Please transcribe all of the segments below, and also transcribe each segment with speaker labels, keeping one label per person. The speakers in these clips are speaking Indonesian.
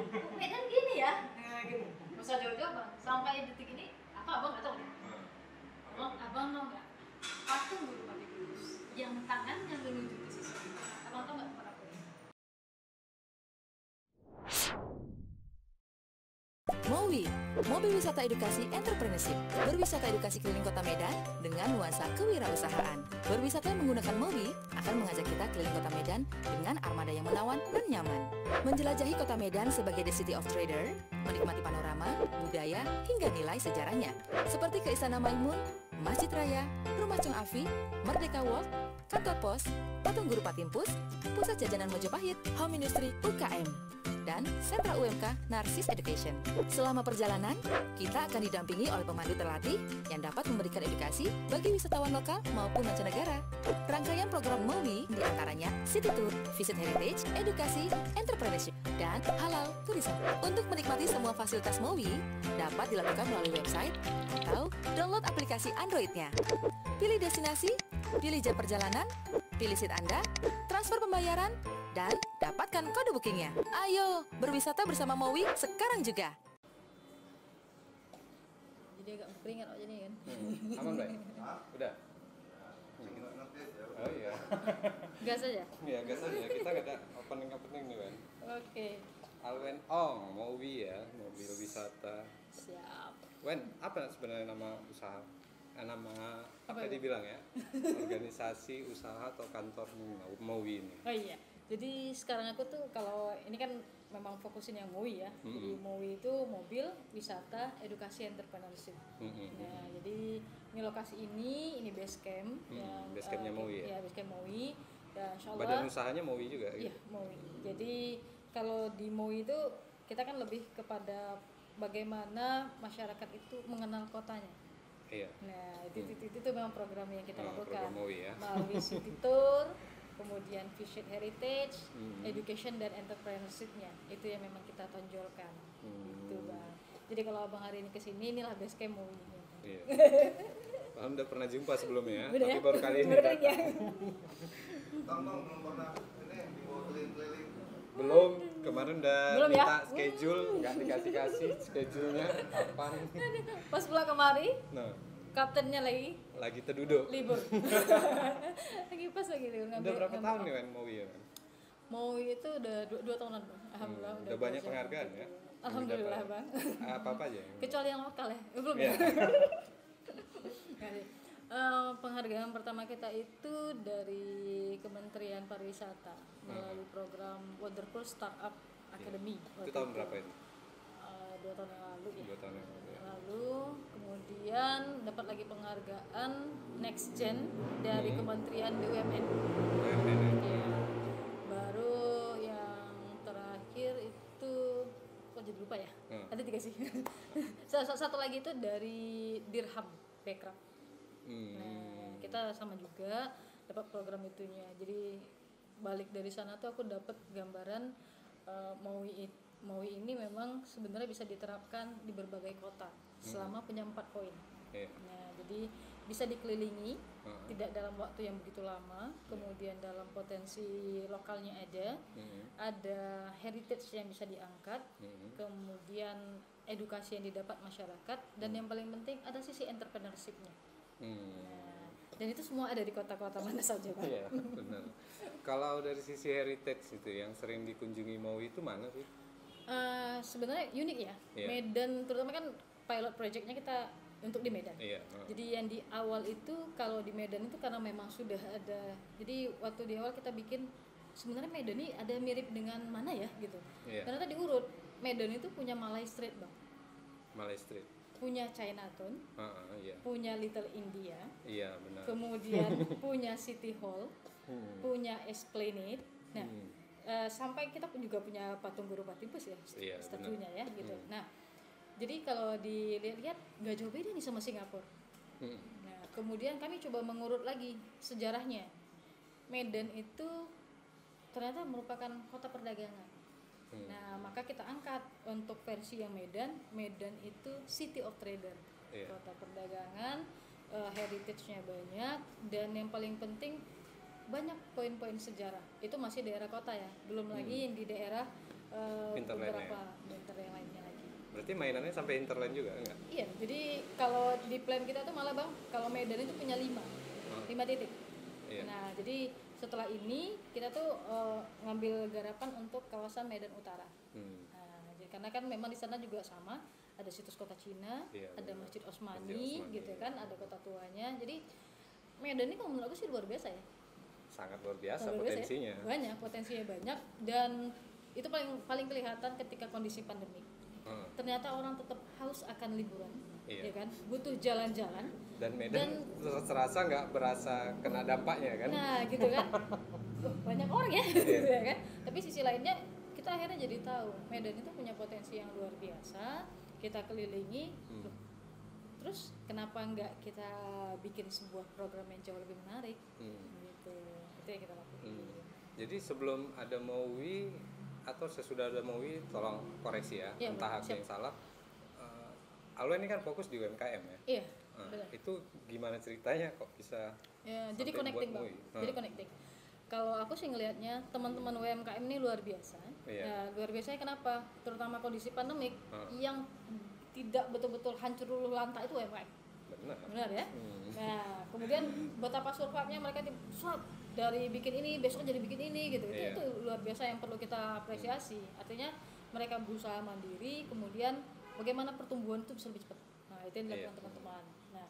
Speaker 1: Medan gini ya, nah, gitu. Gak usah jauh-jauh bang, sampai detik ini abang nggak tahu deh. Abang tau nggak? Patung Guru Pati Kudus yang tangannya menuju ke sisi kiri. Abang tau nggak tempat apa ini?
Speaker 2: MOWI, Mobil Wisata Edukasi Entrepreneurship. Berwisata edukasi keliling Kota Medan dengan nuansa kewirausahaan. Berwisata menggunakan MOWI akan mengajak kita keliling Kota Medan dengan armada yang menawan dan nyaman. Menjelajahi Kota Medan sebagai the city of trader, menikmati panorama, budaya, hingga nilai sejarahnya. Seperti ke Istana Maimun, Masjid Raya, Rumah Cung Afi, Merdeka Walk, Kantor Pos, Patung Guru Patimpus, Pusat Jajanan Mojopahit, Home Industry UKM, dan Sentra UMK Narsis Education. Selama perjalanan, kita akan didampingi oleh pemandu terlatih yang dapat memberikan edukasi bagi wisatawan lokal maupun mancanegara. Rangkaian program MOWI diantaranya City Tour, Visit Heritage, Edukasi, Entrepreneurship, dan Halal Tourism. Untuk menikmati semua fasilitas MOWI, dapat dilakukan melalui website atau download aplikasi Android-nya. Pilih destinasi, pilih jam perjalanan, pilih seat Anda, transfer pembayaran, dan dapatkan kode bookingnya. Ayo, berwisata bersama MOWI sekarang juga.
Speaker 1: Jadi agak keringat aja nih kan.
Speaker 3: Aman baik? Udah? Oh iya.
Speaker 1: Gas aja?
Speaker 3: Iya, gas aja. Kita gak ada opening nih, Wen.
Speaker 1: Oke.
Speaker 3: Alwen Ong, MOWI ya, mobil wisata.
Speaker 1: Siap.
Speaker 3: Wen, apa sebenarnya nama usaha? Nama apa
Speaker 1: itu?
Speaker 3: dibilang ya? Organisasi, usaha atau kantor MOWI ini?
Speaker 1: Oh iya. Jadi sekarang aku tuh kalau ini kan memang fokusin yang MOWI ya. Jadi MOWI itu mobil, wisata, edukasi, entrepreneurship. Nah, jadi ini lokasi ini base camp yang
Speaker 3: base campnya MOWI ya?
Speaker 1: Iya, base camp MOWI. Dan insyaallah
Speaker 3: Badan usahanya MOWI juga
Speaker 1: iya,
Speaker 3: gitu?
Speaker 1: MOWI. Jadi kalau di MOWI itu kita kan lebih kepada bagaimana masyarakat itu mengenal kotanya.
Speaker 3: Iya.
Speaker 1: Nah, itu memang program yang kita lakukan.
Speaker 3: Program MOWI ya.
Speaker 1: Melalui city tour, kemudian visit heritage, education dan entrepreneurship-nya. Itu yang memang kita tonjolkan. Gitu, Bang. Jadi kalau Abang hari ini kesini, inilah base camp MOWI.
Speaker 3: Iya. Bang udah pernah jumpa sebelumnya,
Speaker 1: Udah
Speaker 3: tapi
Speaker 1: ya?
Speaker 3: baru kali ini.
Speaker 1: Baru kali ya?
Speaker 4: Bang, belum pernah ini dibawa keliling-keliling.
Speaker 3: Belum, kemarin udah
Speaker 1: Belum ya?
Speaker 3: minta schedule, nggak dikasih schedule-nya kapan.
Speaker 1: Pas pulang kemari,
Speaker 3: Nah,
Speaker 1: kaptennya lagi
Speaker 3: terduduk.
Speaker 1: libur. Pas lagi libur.
Speaker 3: Udah berapa tahun nih Wen MOWI ya? Wen?
Speaker 1: MOWI itu udah 2 tahunan, Bang. Alhamdulillah.
Speaker 3: Udah banyak penghargaan ya?
Speaker 1: Alhamdulillah, Bang.
Speaker 3: Apa aja?
Speaker 1: Kecuali yang lokal ya, belum
Speaker 3: Iya.
Speaker 1: ya. Penghargaan pertama kita itu dari Kementerian Pariwisata melalui program Wonderful Startup Academy.
Speaker 3: Itu tahun berapa itu?
Speaker 1: 2 tahun yang lalu ya.
Speaker 3: 2 tahun yang lalu ya.
Speaker 1: Lalu kemudian dapat lagi penghargaan Next Gen dari Kementerian BUMN.
Speaker 3: BUMN ya?
Speaker 1: Ya. Baru yang terakhir itu kok jadi lupa ya? Ada 3 sih. Satu lagi itu dari Dirham Backcraft. Nah, kita sama juga dapat program itunya. Jadi balik dari sana tuh aku dapat gambaran MOWI ini memang sebenarnya bisa diterapkan di berbagai kota selama punya 4 poin. Nah, jadi bisa dikelilingi, tidak dalam waktu yang begitu lama, kemudian dalam potensi lokalnya ada heritage yang bisa diangkat, kemudian edukasi yang didapat masyarakat, dan yang paling penting ada sisi entrepreneurship-nya. Nah, dan itu semua ada di kota-kota mana saja, Pak.
Speaker 3: Iya, benar. Kalau dari sisi heritage itu yang sering dikunjungi MOWI itu mana sih?
Speaker 1: Sebenarnya unik ya.
Speaker 3: Iya.
Speaker 1: Medan terutama kan pilot projectnya kita untuk di Medan.
Speaker 3: Iya.
Speaker 1: Jadi yang di awal itu kalau di Medan itu karena memang sudah ada. Jadi waktu di awal kita bikin sebenarnya Medan ini ada mirip dengan mana ya gitu.
Speaker 3: Iya.
Speaker 1: Karena tadi urut Medan itu punya Malay Street, Bang.
Speaker 3: Malay Street.
Speaker 1: Punya Chinatown,
Speaker 3: Iya.
Speaker 1: punya Little India,
Speaker 3: Iya, benar.
Speaker 1: kemudian punya City Hall, punya Esplanade. Nah, sampai kita juga punya patung Guru Patimpus ya,
Speaker 3: Iya,
Speaker 1: statunya ya gitu. Nah, jadi kalau dilihat nggak jauh beda nih sama Singapura. Nah, kemudian kami coba mengurut lagi sejarahnya. Medan itu ternyata merupakan kota perdagangan. Nah, maka kita angkat untuk versi yang Medan itu City of Trader, kota perdagangan, heritage-nya banyak, dan yang paling penting banyak poin-poin sejarah. Itu masih daerah kota ya, belum lagi yang di daerah
Speaker 3: Hinterlandnya.
Speaker 1: beberapa mentor yang lainnya lagi.
Speaker 3: Berarti mainannya sampai hinterland juga enggak?
Speaker 1: Iya, jadi kalau di plan kita tuh malah Bang, kalau Medan itu punya 5 titik.
Speaker 3: Iya.
Speaker 1: Nah, jadi setelah ini kita tuh ngambil garapan untuk kawasan Medan Utara. Nah, jadi karena kan memang di sana juga sama, ada situs kota Cina,
Speaker 3: Iya,
Speaker 1: ada
Speaker 3: benar.
Speaker 1: Masjid
Speaker 3: Masjid
Speaker 1: Osmani,
Speaker 3: Osmani,
Speaker 1: gitu
Speaker 3: iya.
Speaker 1: kan, ada kota tuanya. Jadi Medan ini kalau menurut aku sih luar biasa ya.
Speaker 3: Sangat luar biasa
Speaker 1: Luar biasa ya.
Speaker 3: potensinya.
Speaker 1: Banyak, potensinya banyak, dan itu paling kelihatan ketika kondisi pandemi. Ternyata orang tetap haus akan liburan,
Speaker 3: Iya.
Speaker 1: ya kan, butuh jalan-jalan.
Speaker 3: Dan Medan terasa nggak berasa kena dampaknya kan?
Speaker 1: Nah, gitu kan. Loh, banyak orang ya, gitu ya kan. Tapi sisi lainnya kita akhirnya jadi tahu Medan itu punya potensi yang luar biasa. Kita kelilingi. Loh, terus kenapa nggak kita bikin sebuah program yang jauh lebih menarik? Gitu. Itu yang kita lakukan.
Speaker 3: Jadi sebelum ada MOWI atau sesudah ada MOWI, tolong koreksi ya,
Speaker 1: Iya,
Speaker 3: entah aku
Speaker 1: siap.
Speaker 3: yang salah. Alwa ini kan fokus di UMKM ya.
Speaker 1: Iya, benar.
Speaker 3: Itu gimana ceritanya kok bisa?
Speaker 1: Ya, jadi
Speaker 3: sampai
Speaker 1: connecting
Speaker 3: buat
Speaker 1: Bang.
Speaker 3: MOWI?
Speaker 1: Jadi connecting. Kalau aku sih ngelihatnya teman-teman UMKM ini luar biasa.
Speaker 3: Iya.
Speaker 1: Ya, luar biasanya kenapa? Terutama kondisi pandemik yang tidak betul-betul hancur luluh lantak itu UMKM. Benar ya? Nah, kemudian betapa survive-nya mereka dari bikin ini besok jadi bikin ini gitu.
Speaker 3: Iya.
Speaker 1: Itu luar biasa yang perlu kita apresiasi. Artinya mereka berusaha mandiri, kemudian bagaimana pertumbuhan itu bisa lebih cepat. Nah, itu yang dilakukan teman-teman. Nah,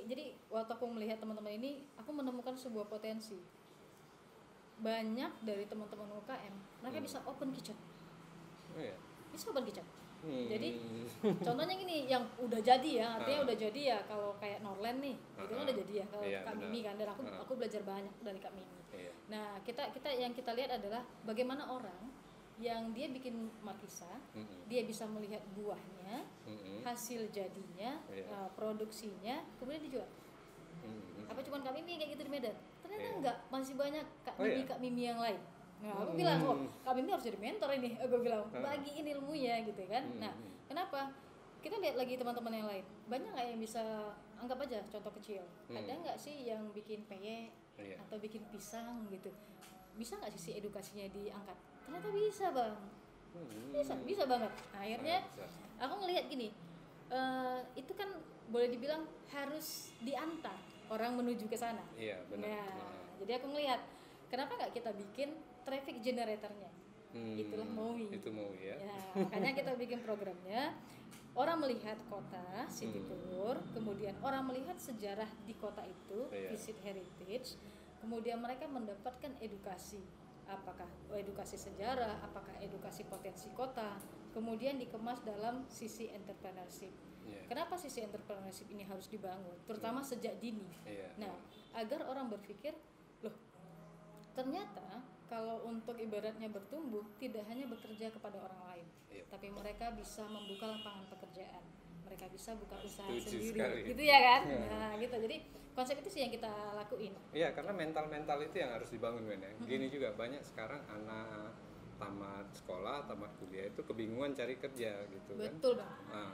Speaker 1: jadi waktu aku melihat teman-teman ini, aku menemukan sebuah potensi. Banyak dari teman-teman UKM, mereka bisa open kitchen. Bisa open kitchen. Jadi contohnya gini, yang udah jadi ya, artinya udah jadi ya, kalau kayak Norland nih, itu kan udah jadi ya, kalau
Speaker 3: Iya,
Speaker 1: Kak
Speaker 3: benar.
Speaker 1: Mimi kan, dan aku belajar banyak dari Kak Mimi.
Speaker 3: Iya.
Speaker 1: Nah, kita yang kita lihat adalah bagaimana orang yang dia bikin markisa, dia bisa melihat buahnya, hasil jadinya,
Speaker 3: Iya.
Speaker 1: produksinya, kemudian dijual. Apa cuma Kak Mimi kayak gitu di Medan? Ternyata
Speaker 3: Iya.
Speaker 1: enggak, masih banyak Kak
Speaker 3: Oh,
Speaker 1: Mimi
Speaker 3: iya?
Speaker 1: Kak Mimi yang lain. Nah, aku bilang, oh Kak Mimi harus jadi mentor ini. Aku bilang, bagiin ilmunya gitu kan. Nah, kenapa? Kita lihat lagi teman-teman yang lain. Banyak nggak yang bisa, anggap aja contoh kecil. Ada nggak sih yang bikin peyek
Speaker 3: Iya.
Speaker 1: atau bikin pisang gitu? Bisa nggak sisi edukasinya diangkat? Ternyata bisa Bang. Bisa banget. Nah, akhirnya aku ngelihat gini, itu kan boleh dibilang harus diantar orang menuju ke sana.
Speaker 3: Iya, benar.
Speaker 1: Nah, jadi aku ngelihat kenapa nggak kita bikin traffic generatornya? Itulah MOWI.
Speaker 3: Itu MOWI ya.
Speaker 1: Ya, makanya kita bikin programnya. Orang melihat kota, city tour, kemudian orang melihat sejarah di kota itu,
Speaker 3: Iya.
Speaker 1: visit heritage, kemudian mereka mendapatkan edukasi. Apakah edukasi sejarah, apakah edukasi potensi kota, kemudian dikemas dalam sisi entrepreneurship.
Speaker 3: Iya.
Speaker 1: Kenapa sisi entrepreneurship ini harus dibangun, terutama sejak dini?
Speaker 3: Iya.
Speaker 1: Nah, agar orang berpikir, loh, ternyata kalau untuk ibaratnya bertumbuh tidak hanya bekerja kepada orang lain,
Speaker 3: Iya.
Speaker 1: tapi mereka bisa membuka lapangan pekerjaan, mereka bisa buka usaha
Speaker 3: Setuju
Speaker 1: sendiri,
Speaker 3: sekali.
Speaker 1: gitu ya kan? Nah, gitu. Jadi konsep itu sih yang kita lakuin.
Speaker 3: Iya, karena mental itu yang harus dibangun men ya. Gini juga banyak sekarang anak tamat sekolah, tamat kuliah itu kebingungan cari kerja gitu kan.
Speaker 1: Betul Bang.
Speaker 3: Nah,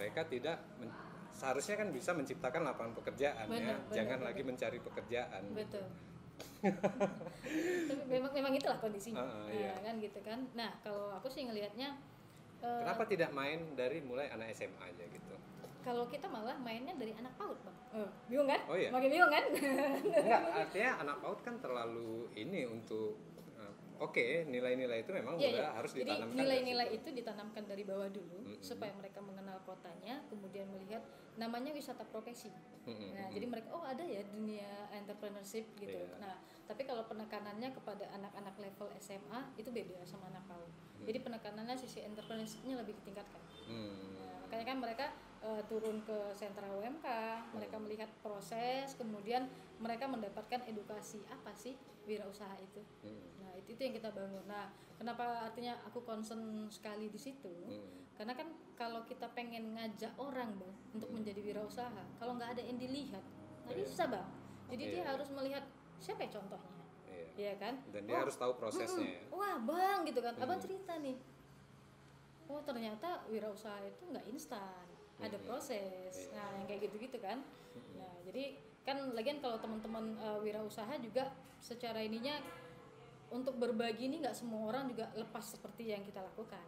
Speaker 3: mereka tidak seharusnya kan bisa menciptakan lapangan pekerjaan ya.
Speaker 1: Benar,
Speaker 3: Jangan
Speaker 1: benar.
Speaker 3: lagi mencari pekerjaan.
Speaker 1: Betul. Tapi memang itulah kondisinya.
Speaker 3: Iya.
Speaker 1: Kan gitu kan. Nah, kalau aku sih ngelihatnya
Speaker 3: Kenapa tidak main dari mulai anak SMA aja gitu?
Speaker 1: kalau kita malah mainnya dari anak PAUD, Bang. Bingung kan?
Speaker 3: Oh, iya.
Speaker 1: Makin bingung kan?
Speaker 3: Enggak, artinya anak PAUD kan terlalu ini untuk oke, nilai-nilai itu memang udah harus
Speaker 1: Jadi
Speaker 3: ditanamkan.
Speaker 1: nilai-nilai
Speaker 3: dari situ.
Speaker 1: itu ditanamkan dari bawah dulu supaya mereka mengenal kotanya, kemudian melihat namanya wisata profesi. Nah, jadi mereka ada ya dunia entrepreneurship gitu.
Speaker 3: Iya.
Speaker 1: Nah, tapi kalau penekanannya kepada anak-anak level SMA itu beda sama anak PAUD. Jadi penekanannya sisi entrepreneurship-nya lebih ditingkatkan. Nah, makanya kan mereka turun ke sentra UMK, mereka melihat proses, kemudian mereka mendapatkan edukasi apa sih wirausaha itu. Nah, itu yang kita bangun. Nah, kenapa artinya aku concern sekali di situ? Karena kan kalau kita pengen ngajak orang Bang untuk menjadi wirausaha, kalau nggak ada yang dilihat, nggak bisa Bang. Jadi dia harus melihat siapa ya contohnya. Iya kan?
Speaker 3: Dan dia harus tahu prosesnya ya.
Speaker 1: Wah Bang gitu kan, abang cerita nih, oh ternyata wirausaha itu nggak instan, ada proses. Nah yang kayak gitu-gitu kan. Nah jadi kan lagian kalau teman-teman wirausaha juga secara ininya untuk berbagi ini nggak semua orang juga lepas seperti yang kita lakukan.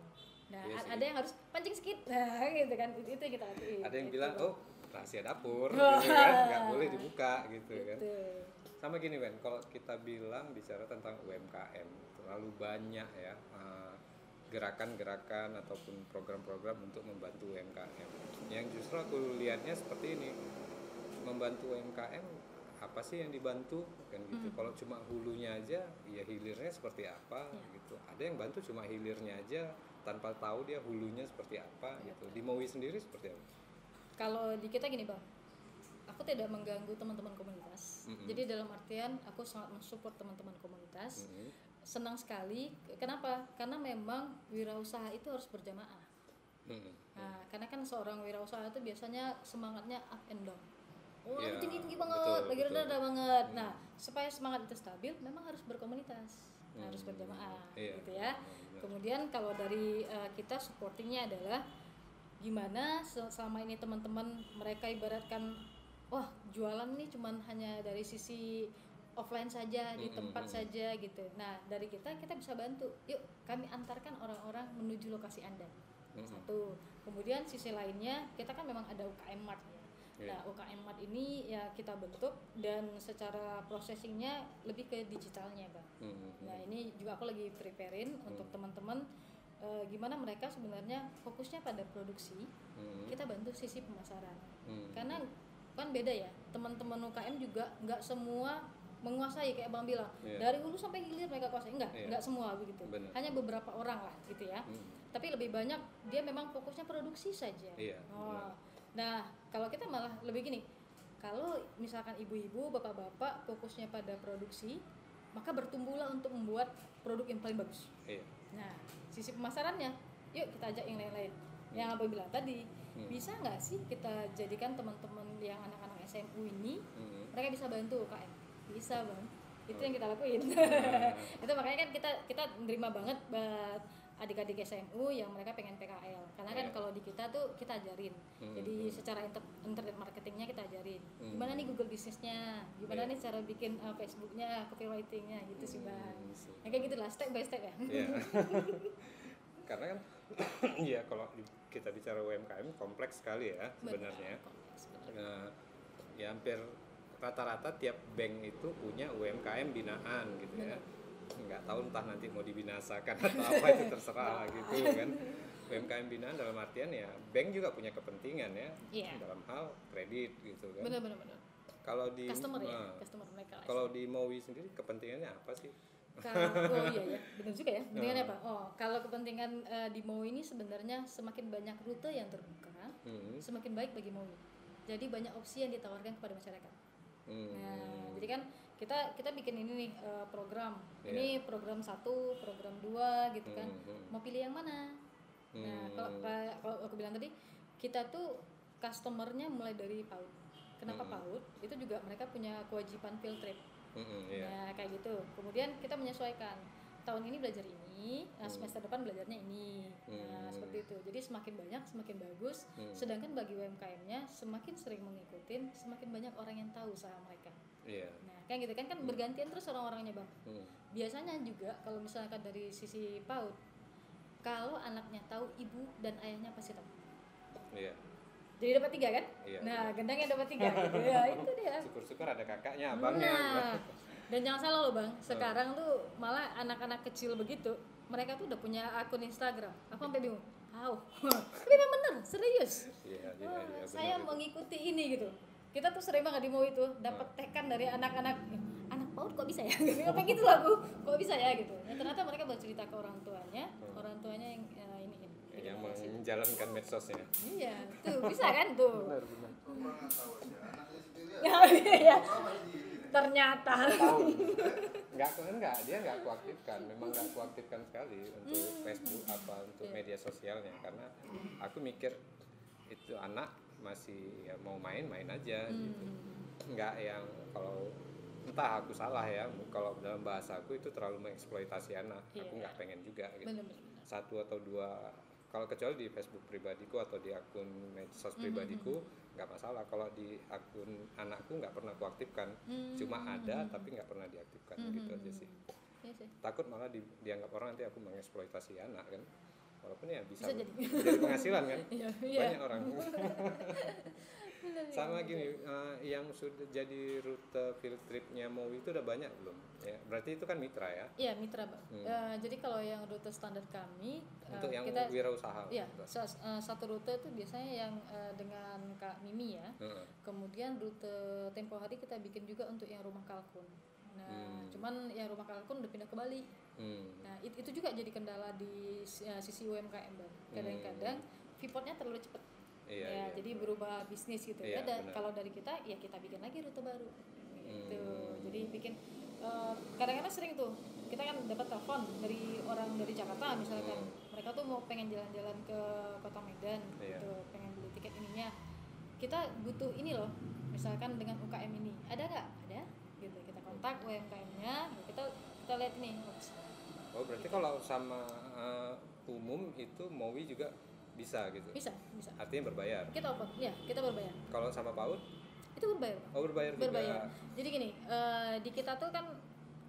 Speaker 1: Nah,
Speaker 3: Iya sih.
Speaker 1: ada yang harus pancing sedikit, nah gitu kan, itu yang kita lakuin.
Speaker 3: Ada yang
Speaker 1: gitu,
Speaker 3: bilang,
Speaker 1: Bang.
Speaker 3: oh rahasia dapur, gitu kan, nggak boleh dibuka gitu kan.
Speaker 1: Gitu.
Speaker 3: Sama gini Ben, kalau kita bicara tentang UMKM, terlalu banyak ya gerakan-gerakan ataupun program-program untuk membantu UMKM. Yang justru aku lihatnya seperti ini, membantu UMKM apa sih yang dibantu kan gitu. Kalau cuma hulunya aja, ya hilirnya seperti apa gitu. Ada yang bantu cuma hilirnya aja tanpa tahu dia hulunya seperti apa gitu. Di MOWI sendiri seperti apa?
Speaker 1: Kalau di kita gini Bang, aku tidak mengganggu teman-teman komunitas. Jadi dalam artian aku sangat mensupport teman-teman komunitas. Senang sekali. Kenapa? Karena memang wirausaha itu harus berjamaah. Nah, karena kan seorang wirausaha itu biasanya semangatnya up and down. Oh,
Speaker 3: Ya,
Speaker 1: tinggi banget,
Speaker 3: betul,
Speaker 1: lagi
Speaker 3: betul.
Speaker 1: rendah banget. Nah, supaya semangat itu stabil, memang harus berkomunitas, harus berjamaah,
Speaker 3: Iya.
Speaker 1: gitu ya. Kemudian kalau dari kita supportingnya adalah gimana selama ini teman-teman mereka ibaratkan, wah jualan nih cuman hanya dari sisi offline saja, di tempat saja gitu. Nah, dari kita bisa bantu. Yuk, kami antarkan orang-orang menuju lokasi Anda. Satu. Kemudian sisi lainnya, kita kan memang ada UKM Mart ya. Nah, UKM Mart ini ya kita bentuk dan secara processingnya lebih ke digitalnya, Bang. Nah, ini juga aku lagi preparein untuk teman-teman gimana mereka sebenarnya fokusnya pada produksi. Kita bantu sisi pemasaran. Karena kan beda ya, teman-teman UKM juga nggak semua menguasai kayak Bang bilang, dari hulu sampai hilir mereka kuasai, enggak semua begitu.
Speaker 3: Bener.
Speaker 1: Hanya beberapa orang lah gitu ya. Tapi lebih banyak dia memang fokusnya produksi saja. Nah, kalau kita malah lebih gini, kalau misalkan ibu-ibu, bapak-bapak fokusnya pada produksi, maka bertumbuhlah untuk membuat produk yang paling bagus. Nah, sisi pemasarannya, yuk kita ajak yang lain-lain. Yang Abang bilang tadi, bisa nggak sih kita jadikan teman-teman yang anak-anak SMU ini, mereka bisa bantu UKM? Bisa Bang, itu yang kita lakuin. Itu makanya kan kita nerima banget buat adik-adik SMU yang mereka pengen PKL, karena kan kalau di kita tuh kita ajarin, jadi secara internet marketingnya kita ajarin, gimana nih Google bisnisnya, gimana nih cara bikin Facebooknya, copywritingnya gitu sih Bang. Ya kayak gitulah, step by step ya.
Speaker 3: Karena kan ya kalau kita bicara UMKM kompleks sekali ya sebenarnya. Ya hampir rata-rata tiap bank itu punya UMKM binaan gitu ya. Nggak tahu entah nanti mau dibinasakan atau apa, itu terserah gitu kan. UMKM binaan dalam artian ya bank juga punya kepentingan ya dalam hal kredit gitu kan.
Speaker 1: Benar.
Speaker 3: Kalau di
Speaker 1: Customer mereka.
Speaker 3: Kalau di MOWI sendiri kepentingannya apa sih?
Speaker 1: Oh iya ya, benar juga ya. Kepentingannya apa? Oh, kalau kepentingan di MOWI ini sebenarnya semakin banyak rute yang terbuka, semakin baik bagi MOWI. Jadi banyak opsi yang ditawarkan kepada masyarakat. Nah, jadi kan kita bikin ini nih program. Ini program 1, program 2 gitu kan. Mau pilih yang mana? Nah, kalau aku bilang tadi, kita tuh customernya mulai dari PAUD. Kenapa PAUD? Itu juga mereka punya kewajiban field trip. Nah, kayak gitu. Kemudian kita menyesuaikan. Tahun ini belajar ini, semester depan belajarnya ini. Nah, seperti itu. Jadi semakin banyak, semakin bagus. Sedangkan bagi UMKM-nya semakin sering mengikuti, semakin banyak orang yang tahu usaha mereka. Nah, kayak gitu kan bergantian terus orang-orangnya, Bang. Biasanya juga kalau misalkan dari sisi PAUD, kalau anaknya tahu, ibu dan ayahnya pasti tahu. Jadi dapat 3 kan? Nah, gendangnya dapat 3 gitu. Ya, itu dia.
Speaker 3: Syukur-syukur ada kakaknya, abangnya.
Speaker 1: Nah, dan jangan salah loh Bang, sekarang tuh malah anak-anak kecil begitu, mereka tuh udah punya akun Instagram. Aku sampai bingung, tapi memang bener, serius. Saya mengikuti ini gitu. Kita tuh sering banget di MOWI itu dapat tekan dari anak PAUD kok bisa ya? Apa gitu lah aku, kok bisa ya gitu. Ya, ternyata mereka bercerita ke orang tuanya yang
Speaker 3: yang menjalankan medsosnya.
Speaker 1: Iya, tuh bisa kan tuh.
Speaker 3: Benar.
Speaker 4: Orang tahu aja anaknya sendiri.
Speaker 1: Iya. Ternyata.
Speaker 3: Dia nggak kuaktifkan, memang nggak kuaktifkan sekali untuk Facebook untuk media sosialnya, karena aku mikir itu anak masih ya mau main aja gitu, nggak yang kalau entah aku salah ya, kalau dalam bahasa aku itu terlalu mengeksploitasi anak. Aku nggak pengen juga gitu.
Speaker 1: Bener.
Speaker 3: 1 atau 2, kalau kecuali di Facebook pribadiku atau di akun medsos pribadiku nggak masalah. Kalau di akun anakku nggak pernah kuaktifkan, cuma ada tapi nggak pernah diaktifkan gitu aja sih.
Speaker 1: Iya sih.
Speaker 3: takut malah dianggap orang nanti aku mengeksploitasi anak kan, walaupun ya bisa
Speaker 1: jadi.
Speaker 3: jadi penghasilan kan.
Speaker 1: Iya.
Speaker 3: Banyak orang sama gini, yang sudah jadi rute field tripnya MOWI itu udah banyak belum ya? Berarti itu kan mitra ya?
Speaker 1: Iya, mitra, Pak. Jadi kalau yang rute standar kami
Speaker 3: Untuk yang
Speaker 1: kita
Speaker 3: wirausaha.
Speaker 1: iya, satu rute itu biasanya yang dengan Kak Mimi ya. Kemudian rute tempo hari kita bikin juga untuk yang rumah kalkun. Nah, cuman yang rumah kalkun udah pindah ke Bali. Nah, itu juga jadi kendala di sisi UMKM, Bang. Kadang-kadang pivotnya terlalu cepat.
Speaker 3: Iya.
Speaker 1: Jadi berubah bisnis gitu.
Speaker 3: Iya,
Speaker 1: kalau dari kita ya kita bikin lagi rute baru. Gitu. Jadi bikin kadang-kadang sering tuh kita kan dapat telepon dari orang dari Jakarta misalkan, mereka tuh mau pengen jalan-jalan ke Kota Medan gitu, pengen beli tiket ininya. Kita butuh ini loh, misalkan dengan UKM ini ada nggak? Ada gitu, kita kontak UMKM-nya, kita lihat ini.
Speaker 3: Oh, berarti kalau sama umum itu MOWI juga bisa gitu?
Speaker 1: Bisa.
Speaker 3: Artinya berbayar?
Speaker 1: Kita open, ya kita berbayar.
Speaker 3: Kalau sama PAUD?
Speaker 1: Itu berbayar, Pak.
Speaker 3: Oh, berbayar juga.
Speaker 1: Jadi gini, di kita tuh kan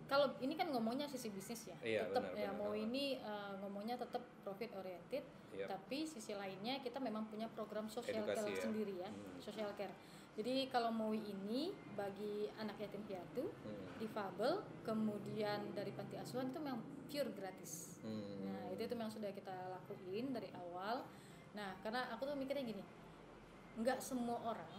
Speaker 1: kalau ini kan ngomongnya sisi bisnis ya,
Speaker 3: Iya,
Speaker 1: tetap
Speaker 3: benar,
Speaker 1: ya
Speaker 3: benar.
Speaker 1: mau ini ngomongnya tetap profit oriented,
Speaker 3: Yep.
Speaker 1: tapi sisi lainnya kita memang punya program social
Speaker 3: Edukasi
Speaker 1: care
Speaker 3: ya.
Speaker 1: sendiri ya, social care. Jadi kalau MOWI ini bagi anak yatim piatu, difabel, kemudian dari panti asuhan itu memang pure gratis. Nah itu memang sudah kita lakuin dari awal. Nah karena aku tuh mikirnya gini, nggak semua orang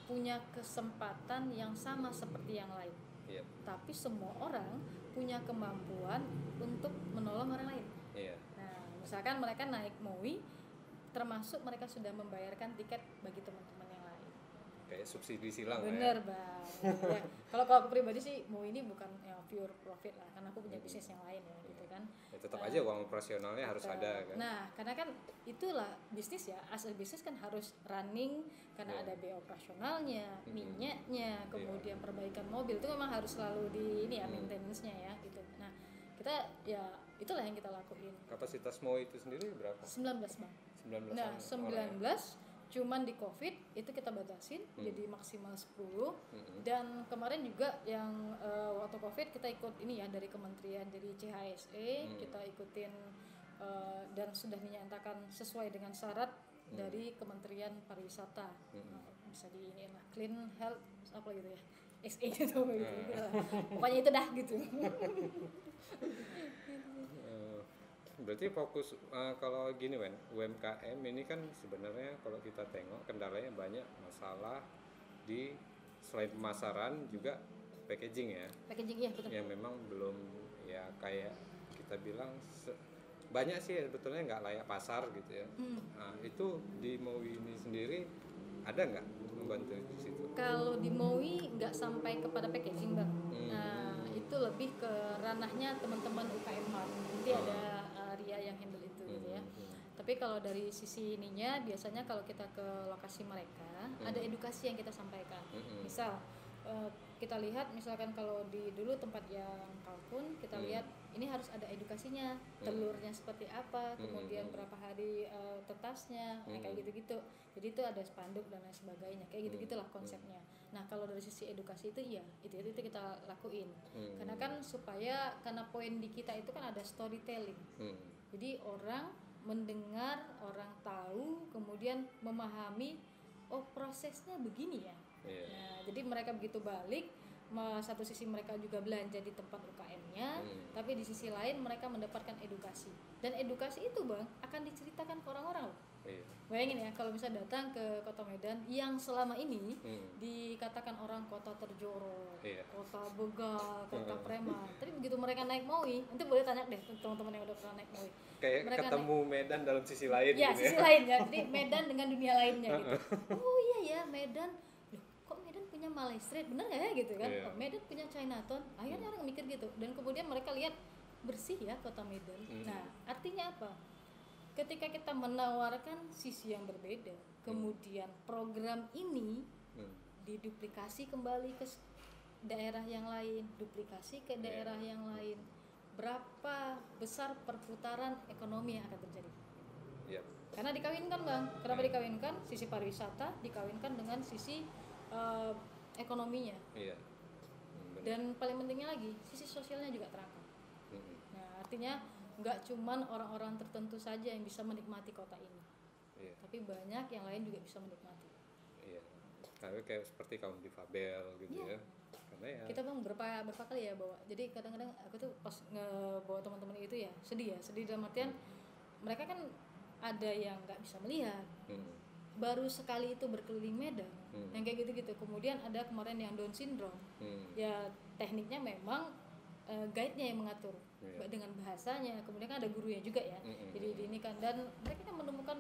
Speaker 1: punya kesempatan yang sama seperti yang lain.
Speaker 3: Iya.
Speaker 1: Tapi semua orang punya kemampuan untuk menolong orang lain.
Speaker 3: Iya.
Speaker 1: Nah, misalkan mereka naik MOWI, termasuk mereka sudah membayarkan tiket bagi teman-teman yang lain.
Speaker 3: Kayak subsidi silang
Speaker 1: Bener,
Speaker 3: ya.
Speaker 1: Bang. Ya, kalau aku pribadi sih MOWI ini bukan ya, pure profit lah, karena aku punya bisnis yang lain ya, gitu kan.
Speaker 3: Ya, tetap aja uang operasionalnya harus ada kan.
Speaker 1: Nah, karena kan itulah bisnis ya, asal bisnis kan harus running karena ada biaya operasionalnya, minyaknya, kemudian perbaikan mobil itu memang harus selalu di ini ya maintenance-nya ya gitu. Nah, kita ya itulah yang kita lakuin.
Speaker 3: Kapasitas MOWI itu sendiri berapa?
Speaker 1: 19, Bang.
Speaker 3: 19
Speaker 1: Nah,
Speaker 3: orang.
Speaker 1: 19 cuman di COVID itu kita batasin jadi maksimal 10. Dan kemarin juga yang waktu COVID kita ikut ini ya dari kementerian, dari CHSE kita ikutin dan sudah dinyatakan sesuai dengan syarat dari Kementerian Pariwisata. Bisa di ini lah, Clean Health apa gitu ya, SE gitu gitu lah. Pokoknya itu dah gitu.
Speaker 3: Berarti fokus kalau gini UMKM ini kan sebenarnya kalau kita tengok kendalanya banyak masalah di selain pemasaran juga packaging ya.
Speaker 1: Packaging iya betul.
Speaker 3: Yang memang belum ya kayak kita bilang banyak sih sebetulnya nggak layak pasar gitu ya. Nah, itu di MOWI ini sendiri ada nggak membantu di situ?
Speaker 1: Kalau di MOWI nggak sampai kepada packaging, Bang. Nah, itu lebih ke ranahnya teman-teman UKM Hub. Nanti ada Ria yang handle itu gitu ya. Tapi kalau dari sisi ininya biasanya kalau kita ke lokasi mereka ada edukasi yang kita sampaikan. Misal kita lihat misalkan kalau di dulu tempat yang kalkun kita lihat ini harus ada edukasinya, telurnya seperti apa, kemudian berapa hari tetasnya, kayak gitu-gitu. Jadi itu ada spanduk dan lain sebagainya, kayak gitu-gitulah konsepnya. Nah kalau dari sisi edukasi itu iya, itu kita lakuin. Karena kan supaya karena poin di kita itu kan ada storytelling. Jadi orang mendengar, orang tahu, kemudian memahami, oh prosesnya begini ya. Nah, jadi mereka begitu balik, satu sisi mereka juga belanja di tempat UKM-nya, tapi di sisi lain mereka mendapatkan edukasi. Dan edukasi itu Bang akan diceritakan ke orang-orang loh. Bayangin ya kalau bisa datang ke Kota Medan yang selama ini dikatakan orang kota terjorok, kota begal, kota preman. Tapi begitu mereka naik MOWI, nanti boleh tanya deh teman-teman yang udah pernah naik MOWI.
Speaker 3: Kayak mereka ketemu Medan dalam sisi lain
Speaker 1: ya,
Speaker 3: gitu
Speaker 1: sisi
Speaker 3: ya.
Speaker 1: lain ya. Jadi Medan dengan dunia lainnya gitu. Oh iya ya Medan. Loh, kok Medan punya Malay Street? Bener gak ya gitu kan? Oh, Medan punya Chinatown. Akhirnya orang mikir gitu. Dan kemudian mereka lihat bersih ya kota Medan. Nah, artinya apa? Ketika kita menawarkan sisi yang berbeda, kemudian program ini diduplikasi kembali ke daerah yang lain, duplikasi ke daerah yang lain, berapa besar perputaran ekonomi yang akan terjadi? Karena dikawinkan Bang, kenapa dikawinkan? Sisi pariwisata dikawinkan dengan sisi ekonominya. Dan paling pentingnya lagi, sisi sosialnya juga terangkat. artinya nggak cuman orang-orang tertentu saja yang bisa menikmati kota ini, tapi banyak yang lain juga bisa menikmati.
Speaker 3: Iya, kayak seperti kaum difabel gitu ya. Karena ya
Speaker 1: kita bang berapa kali ya bawa, jadi kadang-kadang aku tuh pas ngebawa teman-teman itu ya sedih dalam artian mereka kan ada yang nggak bisa melihat, baru sekali itu berkeliling Medan, yang kayak gitu-gitu. Kemudian ada kemarin yang Down syndrome, ya tekniknya memang guide-nya yang mengatur dengan bahasanya, kemudian kan ada gurunya juga ya. Jadi ini kan, dan mereka kan menemukan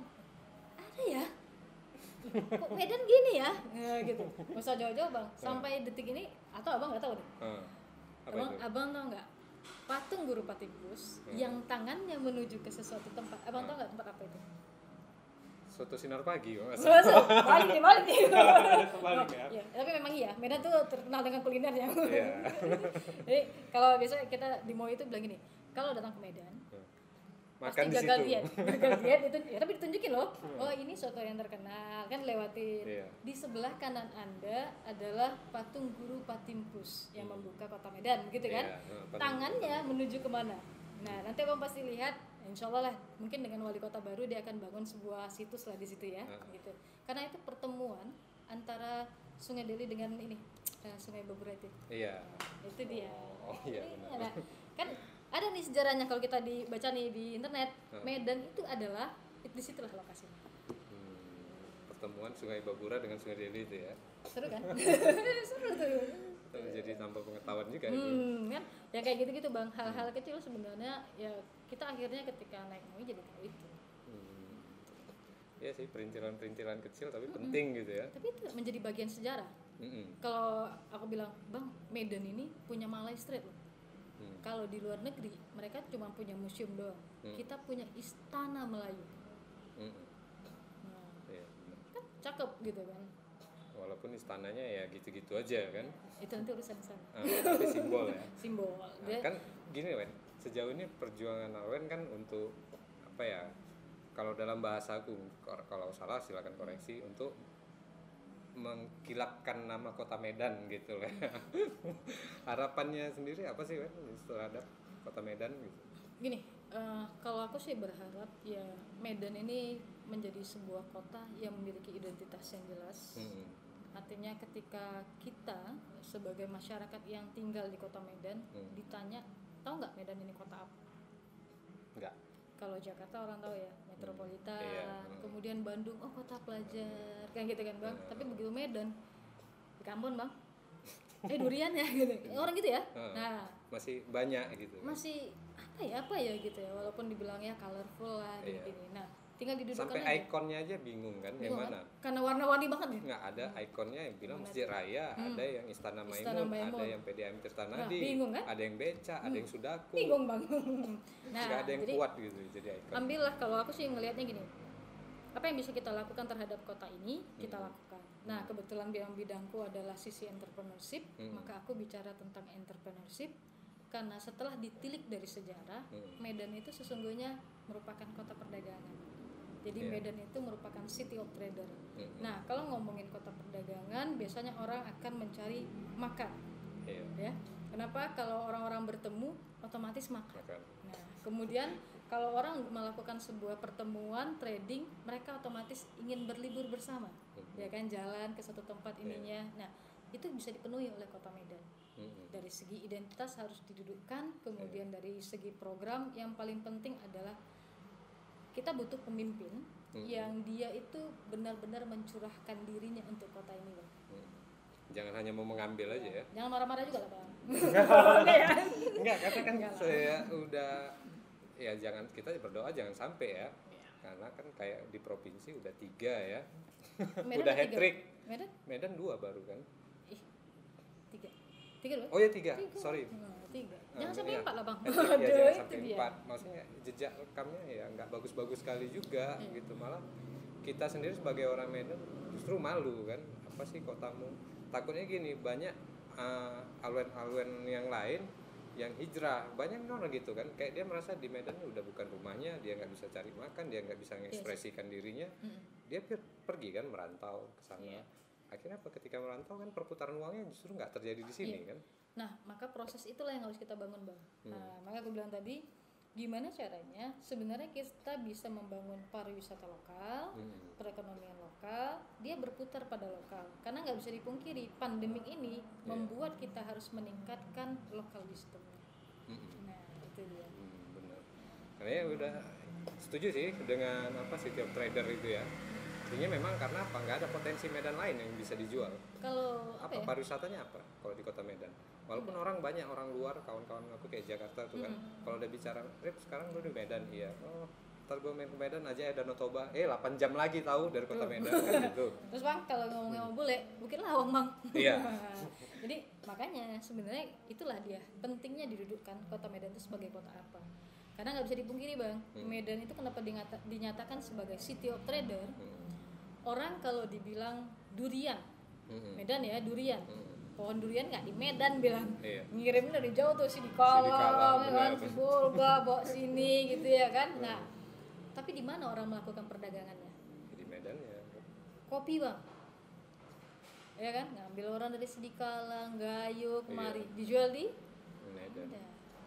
Speaker 1: ada ya kok Medan gini ya, gitu. Gak usah jauh-jauh bang, sampai detik ini atau abang nggak tahu deh. Abang tahu nggak patung Guru Patimpus yang tangannya menuju ke sesuatu tempat, abang tahu nggak tempat apa itu?
Speaker 3: Soto Sinar Pagi,
Speaker 1: balik nih.
Speaker 3: Balik ya.
Speaker 1: Ya, tapi memang iya, Medan tuh terkenal dengan kulinernya.
Speaker 3: Iya.
Speaker 1: Jadi kalau biasanya kita di MOI itu bilang gini, kalau datang ke Medan,
Speaker 3: makan
Speaker 1: pasti
Speaker 3: di
Speaker 1: gagal
Speaker 3: situ.
Speaker 1: diet itu, ya tapi ditunjukin loh. Oh ini soto yang terkenal, kan lewatin.
Speaker 3: Iya.
Speaker 1: Di sebelah kanan Anda adalah patung Guru Patimpus yang membuka kota Medan, gitu kan? Tangannya menuju kemana? Nah nanti abang pasti lihat, insya Allah lah, mungkin dengan wali kota baru dia akan bangun sebuah situs lah di situ ya, gitu. Karena itu pertemuan antara Sungai Deli dengan ini, Sungai Babura itu.
Speaker 3: Iya.
Speaker 1: Itu dia.
Speaker 3: Oh iya benar.
Speaker 1: Nah, kan ada nih sejarahnya kalau kita dibaca nih di internet. Medan itu adalah di situlah lokasinya.
Speaker 3: Pertemuan Sungai Babura dengan Sungai Deli itu ya.
Speaker 1: Seru kan? Seru tuh.
Speaker 3: Jadi tambah pengetahuan juga itu.
Speaker 1: Kan? Ya kayak gitu-gitu bang. Hal-hal kecil sebenarnya ya kita akhirnya ketika naik MOI jadi tahu itu.
Speaker 3: Ya sih, perintilan-perintilan kecil tapi penting gitu ya.
Speaker 1: Tapi itu menjadi bagian sejarah. Kalau aku bilang, bang, Medan ini punya Malay Street loh. Kalau di luar negeri mereka cuma punya museum doang. Kita punya istana Melayu. Nah,
Speaker 3: ya,
Speaker 1: kan cakep gitu kan.
Speaker 3: Walaupun istananya ya gitu-gitu aja kan.
Speaker 1: Itu nanti urusan sana.
Speaker 3: Tapi simbol ya.
Speaker 1: Simbol.
Speaker 3: Kan gini Wen, sejauh ini perjuangan Alwen kan untuk apa ya? Kalau dalam bahasaku, kalau salah silakan koreksi, untuk mengkilapkan nama kota Medan gitu lah. Harapannya sendiri apa sih Wen terhadap kota Medan gitu?
Speaker 1: Gini, kalau aku sih berharap ya Medan ini menjadi sebuah kota yang memiliki identitas yang jelas. Artinya ketika kita sebagai masyarakat yang tinggal di kota Medan ditanya, tahu nggak Medan ini kota apa?
Speaker 3: Enggak.
Speaker 1: Kalau Jakarta orang tahu ya, metropolitan.
Speaker 3: Iya.
Speaker 1: Kemudian Bandung, oh kota pelajar, kan gitu kan bang. Tapi begitu Medan, di Kampung bang, durian ya gitu, orang gitu ya. Nah
Speaker 3: masih banyak gitu.
Speaker 1: Masih apa ya gitu ya, walaupun dibilangnya colorful lah gini-gini. Nah tinggal didudukkan
Speaker 3: sampai
Speaker 1: aja.
Speaker 3: Ikonnya aja bingung kan, yang mana?
Speaker 1: Karena warna-warni banget ya.
Speaker 3: Nggak ada ikonnya yang bilang Masjid Raya, ada yang Istana Maimun, ada yang PDAM Tirtanadi,
Speaker 1: bingung, kan?
Speaker 3: ada yang Beca, ada yang Sudaku.
Speaker 1: Bingung bang. Nah,
Speaker 3: nggak ada yang
Speaker 1: jadi,
Speaker 3: kuat gitu jadi ikon.
Speaker 1: Ambillah, kalau aku sih ngelihatnya gini, apa yang bisa kita lakukan terhadap kota ini kita lakukan. Nah kebetulan bidangku adalah sisi entrepreneurship, maka aku bicara tentang entrepreneurship. Karena setelah ditilik dari sejarah, Medan itu sesungguhnya merupakan kota perdagangan. Jadi Medan itu merupakan city of trader. Nah kalau ngomongin kota perdagangan, biasanya orang akan mencari makan. Ya, kenapa? Kalau orang-orang bertemu, otomatis makan. Nah kemudian kalau orang melakukan sebuah pertemuan trading, mereka otomatis ingin berlibur bersama, ya kan, jalan ke satu tempat ininya. Nah itu bisa dipenuhi oleh kota Medan. Dari segi identitas harus didudukkan, kemudian dari segi program yang paling penting adalah kita butuh pemimpin yang dia itu benar-benar mencurahkan dirinya untuk kota ini, Bang.
Speaker 3: Jangan hanya mau mengambil aja ya.
Speaker 1: Jangan marah-marah juga lah, Bang.
Speaker 3: Enggak, karena kan saya udah ya, jangan, kita berdoa jangan sampai ya. Karena kan kayak di provinsi udah 3 ya. Udah hat-trick. Medan 2 baru kan.
Speaker 1: 3 loh.
Speaker 3: Oh ya 3. Sorry.
Speaker 1: 3. Jangan sampai 4 lah, Bang.
Speaker 3: Ya, jangan sampai 4. Maksudnya jejak rekamnya ya nggak bagus-bagus sekali juga gitu. Malah kita sendiri sebagai orang Medan justru malu kan. Apa sih kotamu? Takutnya gini, banyak alwen-alwen yang lain yang hijrah, banyak orang gitu kan, kayak dia merasa di Medan udah bukan rumahnya, dia nggak bisa cari makan, dia nggak bisa mengekspresikan dirinya, dia pergi kan, merantau ke sana. Akhirnya apa, ketika merantau kan perputaran uangnya justru nggak terjadi di sini kan.
Speaker 1: Nah maka proses itulah yang harus kita bangun, Bang. Nah makanya aku bilang tadi, gimana caranya sebenarnya kita bisa membangun pariwisata lokal, perekonomian lokal, dia berputar pada lokal. Karena nggak bisa dipungkiri pandemik ini membuat kita harus meningkatkan local wisdomnya. Nah itu dia.
Speaker 3: Benar. Karena ya udah setuju sih dengan City of Trader itu ya. Artinya memang karena apa? Nggak ada potensi Medan lain yang bisa dijual.
Speaker 1: Kalau
Speaker 3: pariwisatanya apa kalau di kota Medan? Walaupun orang banyak, orang luar, kawan-kawan aku kayak Jakarta tuh kan, kalau udah bicara, Rip sekarang lu di Medan, iya. Oh, ntar gue main ke Medan aja ya Danau Toba. 8 jam lagi tahu dari kota Medan kan gitu.
Speaker 1: Terus Bang, kalau ngomongin sama bule, Bukit Lawang Bang.
Speaker 3: Iya.
Speaker 1: Jadi makanya sebenarnya itulah dia pentingnya didudukkan kota Medan itu sebagai kota apa. Karena nggak bisa dipungkiri Bang, Medan itu kenapa dinyatakan sebagai City of Trader. Orang kalau dibilang durian, Medan ya durian. Pohon durian nggak di Medan bilang, ngirim dari jauh tuh si di Kalang, kan, si Bolga, bawa sini gitu ya kan. Nah, tapi di mana orang melakukan perdagangannya?
Speaker 3: Di Medan ya.
Speaker 1: Kopi Bang, ya kan, ngambil orang dari Sidikalang, Gayo kemari, dijual di
Speaker 3: Medan.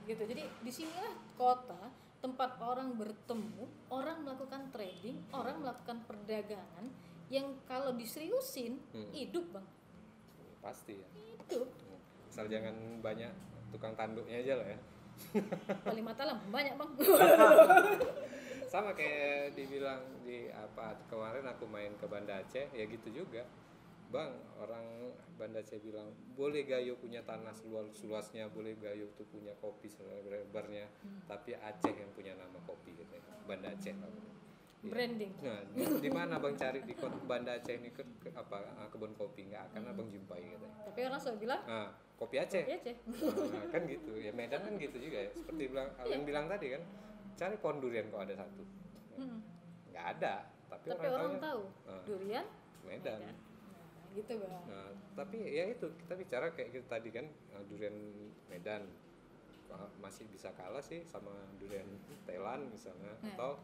Speaker 1: Gitu. Jadi disinilah kota tempat orang bertemu, orang melakukan trading, orang melakukan perdagangan yang kalau diseriusin hidup Bang.
Speaker 3: Pasti ya.
Speaker 1: Hidup.
Speaker 3: Asal jangan banyak tukang tanduknya aja lah ya.
Speaker 1: Paling Mataram banyak Bang.
Speaker 3: Sama kayak dibilang di kemarin aku main ke Banda Aceh ya gitu juga. Bang, orang Banda Aceh bilang boleh Gayo punya tanah seluas-luasnya, boleh Gayo tuh punya kopi selebarnya, tapi Aceh yang punya nama kopi gitu ya. Banda Aceh Bang.
Speaker 1: Branding.
Speaker 3: Nah, di mana Bang cari di Banda Aceh ini kebun kopi nggak akan Abang jumpai gitu.
Speaker 1: Tapi orang selalu bilang
Speaker 3: kopi Aceh.
Speaker 1: Kopi Aceh.
Speaker 3: Kan gitu. Ya Medan kan gitu juga ya. Seperti yang bilang tadi kan, cari pohon durian kok ada satu. Nggak ada, tapi orang
Speaker 1: tahu durian
Speaker 3: Medan.
Speaker 1: Nah, gitu Bang.
Speaker 3: Nah, tapi ya itu kita bicara kayak gitu tadi kan, durian Medan masih bisa kalah sih sama durian Thailand misalnya, atau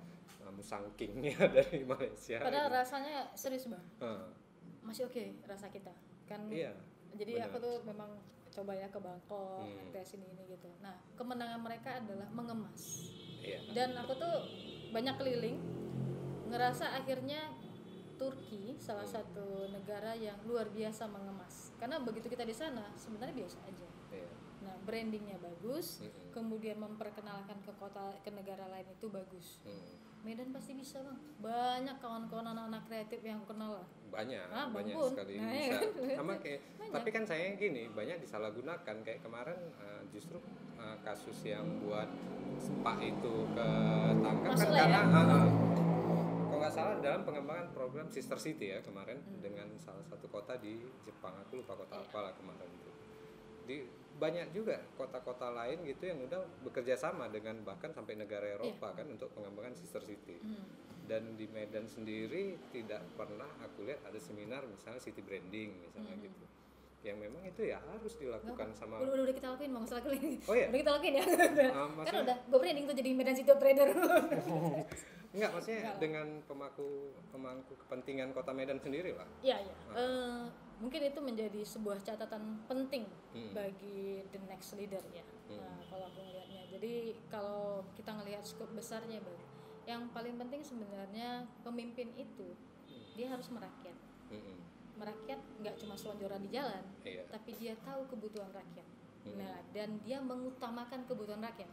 Speaker 3: Musang King-nya dari Malaysia.
Speaker 1: Padahal
Speaker 3: gitu.
Speaker 1: rasanya serius Bang. Masih oke rasa kita. Kan
Speaker 3: iya,
Speaker 1: jadi
Speaker 3: benar.
Speaker 1: aku tuh memang coba ya ke Bangkok, ke sini gitu. Nah, kemenangan mereka adalah mengemas.
Speaker 3: Iya.
Speaker 1: Dan aku tuh banyak keliling, ngerasa akhirnya Turki salah satu negara yang luar biasa mengemas. Karena begitu kita di sana sebenarnya biasa aja.
Speaker 3: Iya.
Speaker 1: Nah, brandingnya bagus, kemudian memperkenalkan ke negara lain itu bagus. Medan pasti bisa Bang. Banyak kawan-kawan anak-anak kreatif yang aku kenal lah.
Speaker 3: Banyak
Speaker 1: Bun.
Speaker 3: sekali
Speaker 1: Nah,
Speaker 3: bisa.
Speaker 1: ya.
Speaker 3: Sama kayak tapi kan sayangnya gini, banyak disalahgunakan kayak kemarin justru kasus yang buat Spa itu ketangkap kan karena kalau nggak salah dalam pengembangan program Sister City ya kemarin dengan salah satu kota di Jepang, aku lupa kota apa lah kemarin itu. Banyak juga kota-kota lain gitu yang udah bekerja sama dengan bahkan sampai negara Eropa kan untuk pengembangan Sister City. Dan di Medan sendiri tidak pernah aku lihat ada seminar misalnya city branding misalnya gitu. Yang memang itu ya harus dilakukan sama.
Speaker 1: Udah kita lakuin Bang, masalah keliling.
Speaker 3: Oh iya.
Speaker 1: Udah kita lakuin ya. Kan
Speaker 3: maksudnya,
Speaker 1: udah gue branding tuh jadi Medan City of Trader.
Speaker 3: enggak, maksudnya dengan pemangku kepentingan Kota Medan sendiri lah.
Speaker 1: Iya. Mungkin itu menjadi sebuah catatan penting bagi the next leader ya. Nah, kalau aku ngelihatnya. Jadi kalau kita ngelihat skop besarnya Bang, yang paling penting sebenarnya pemimpin itu dia harus merakyat. Merakyat nggak cuma selonjoran di jalan, tapi dia tahu kebutuhan rakyat. Nah, dan dia mengutamakan kebutuhan rakyat.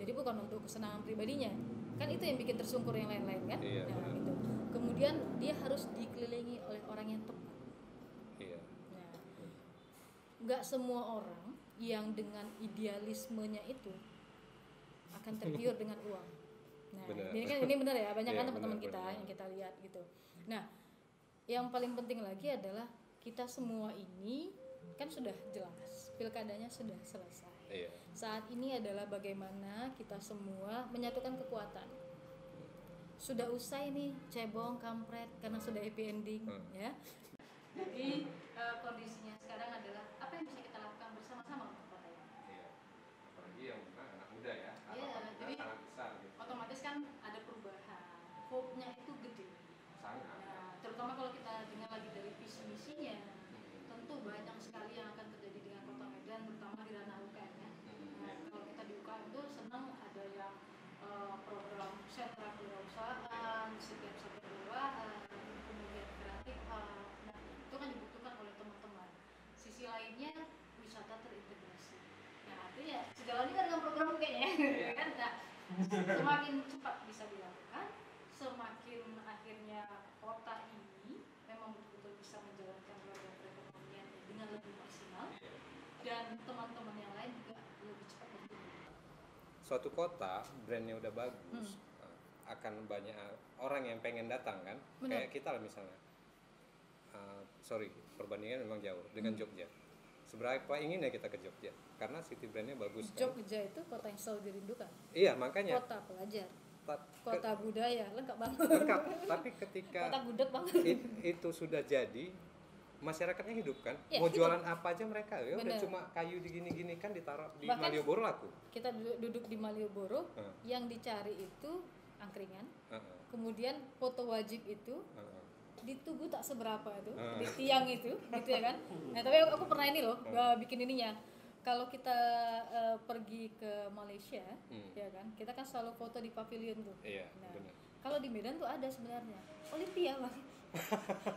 Speaker 1: Jadi bukan untuk kesenangan pribadinya. Kan itu yang bikin tersungkur yang lain-lain kan? Nah, gitu. Kemudian dia harus dikelilingi oleh orang yang tepat. Nah, nggak semua orang yang dengan idealismenya itu akan tergiur dengan uang. Nah, ini benar ya, banyak kan teman-teman kita yang kita lihat gitu. Nah, yang paling penting lagi adalah kita semua ini kan sudah jelas, pilkadanya sudah selesai. Saat ini adalah bagaimana kita semua menyatukan kekuatan. Sudah usai nih cebong, kampret karena sudah happy ending ya. Jadi kondisinya sekarang adalah apa yang bisa kita lakukan bersama-sama untuk kota ini.
Speaker 3: Apalagi yang anak muda ya.
Speaker 1: Jadi
Speaker 3: sangat besar gitu.
Speaker 1: otomatis kan ada perubahan. Hope-nya itu gede.
Speaker 3: Sangat.
Speaker 1: Nah, terutama kalau kita dengar lagi dari visi misinya, tentu banyak sekali yang akan terjadi dengan Kota Medan, terutama di ranah UKM ya. Nah, kalau kita di UKM itu senang ada yang Semakin cepat bisa dilakukan, semakin akhirnya kota ini memang betul-betul bisa menjalankan roda perekonomian dengan lebih maksimal, dan teman-teman yang lain juga lebih cepat bertumbuh.
Speaker 3: Suatu kota brandnya udah bagus, akan banyak orang yang pengen datang kan.
Speaker 1: Benar.
Speaker 3: Kayak kita lah misalnya, sorry perbandingan memang jauh dengan Jogja. Seberapa inginnya kita ke Jogja karena city brandnya bagus kan.
Speaker 1: Jogja itu kota yang selalu dirindukan.
Speaker 3: Iya makanya.
Speaker 1: Kota pelajar,
Speaker 3: ta-
Speaker 1: kota budaya, lengkap banget.
Speaker 3: lengkap. Tapi ketika
Speaker 1: Kota gudeg banget.
Speaker 3: itu sudah jadi, masyarakatnya hidup kan.
Speaker 1: Ya,
Speaker 3: Mau
Speaker 1: hidup.
Speaker 3: jualan apa aja mereka ya udah
Speaker 1: Bener.
Speaker 3: cuma kayu digini-gini kan ditaruh di
Speaker 1: Bahkan
Speaker 3: Malioboro laku.
Speaker 1: Kita duduk di Malioboro,
Speaker 3: Heeh.
Speaker 1: yang dicari itu angkringan,
Speaker 3: Heeh,
Speaker 1: kemudian foto wajib itu
Speaker 3: heeh.
Speaker 1: di tugu tak seberapa itu,
Speaker 3: Ah.
Speaker 1: di tiang itu, gitu ya kan. Nah tapi aku pernah ini loh, bikin ininya. Kalau kita pergi ke Malaysia, ya kan, kita kan selalu foto di pavilion tuh.
Speaker 3: Iya,
Speaker 1: Nah,
Speaker 3: benar.
Speaker 1: kalau di Medan tuh ada sebenarnya Olympia bang.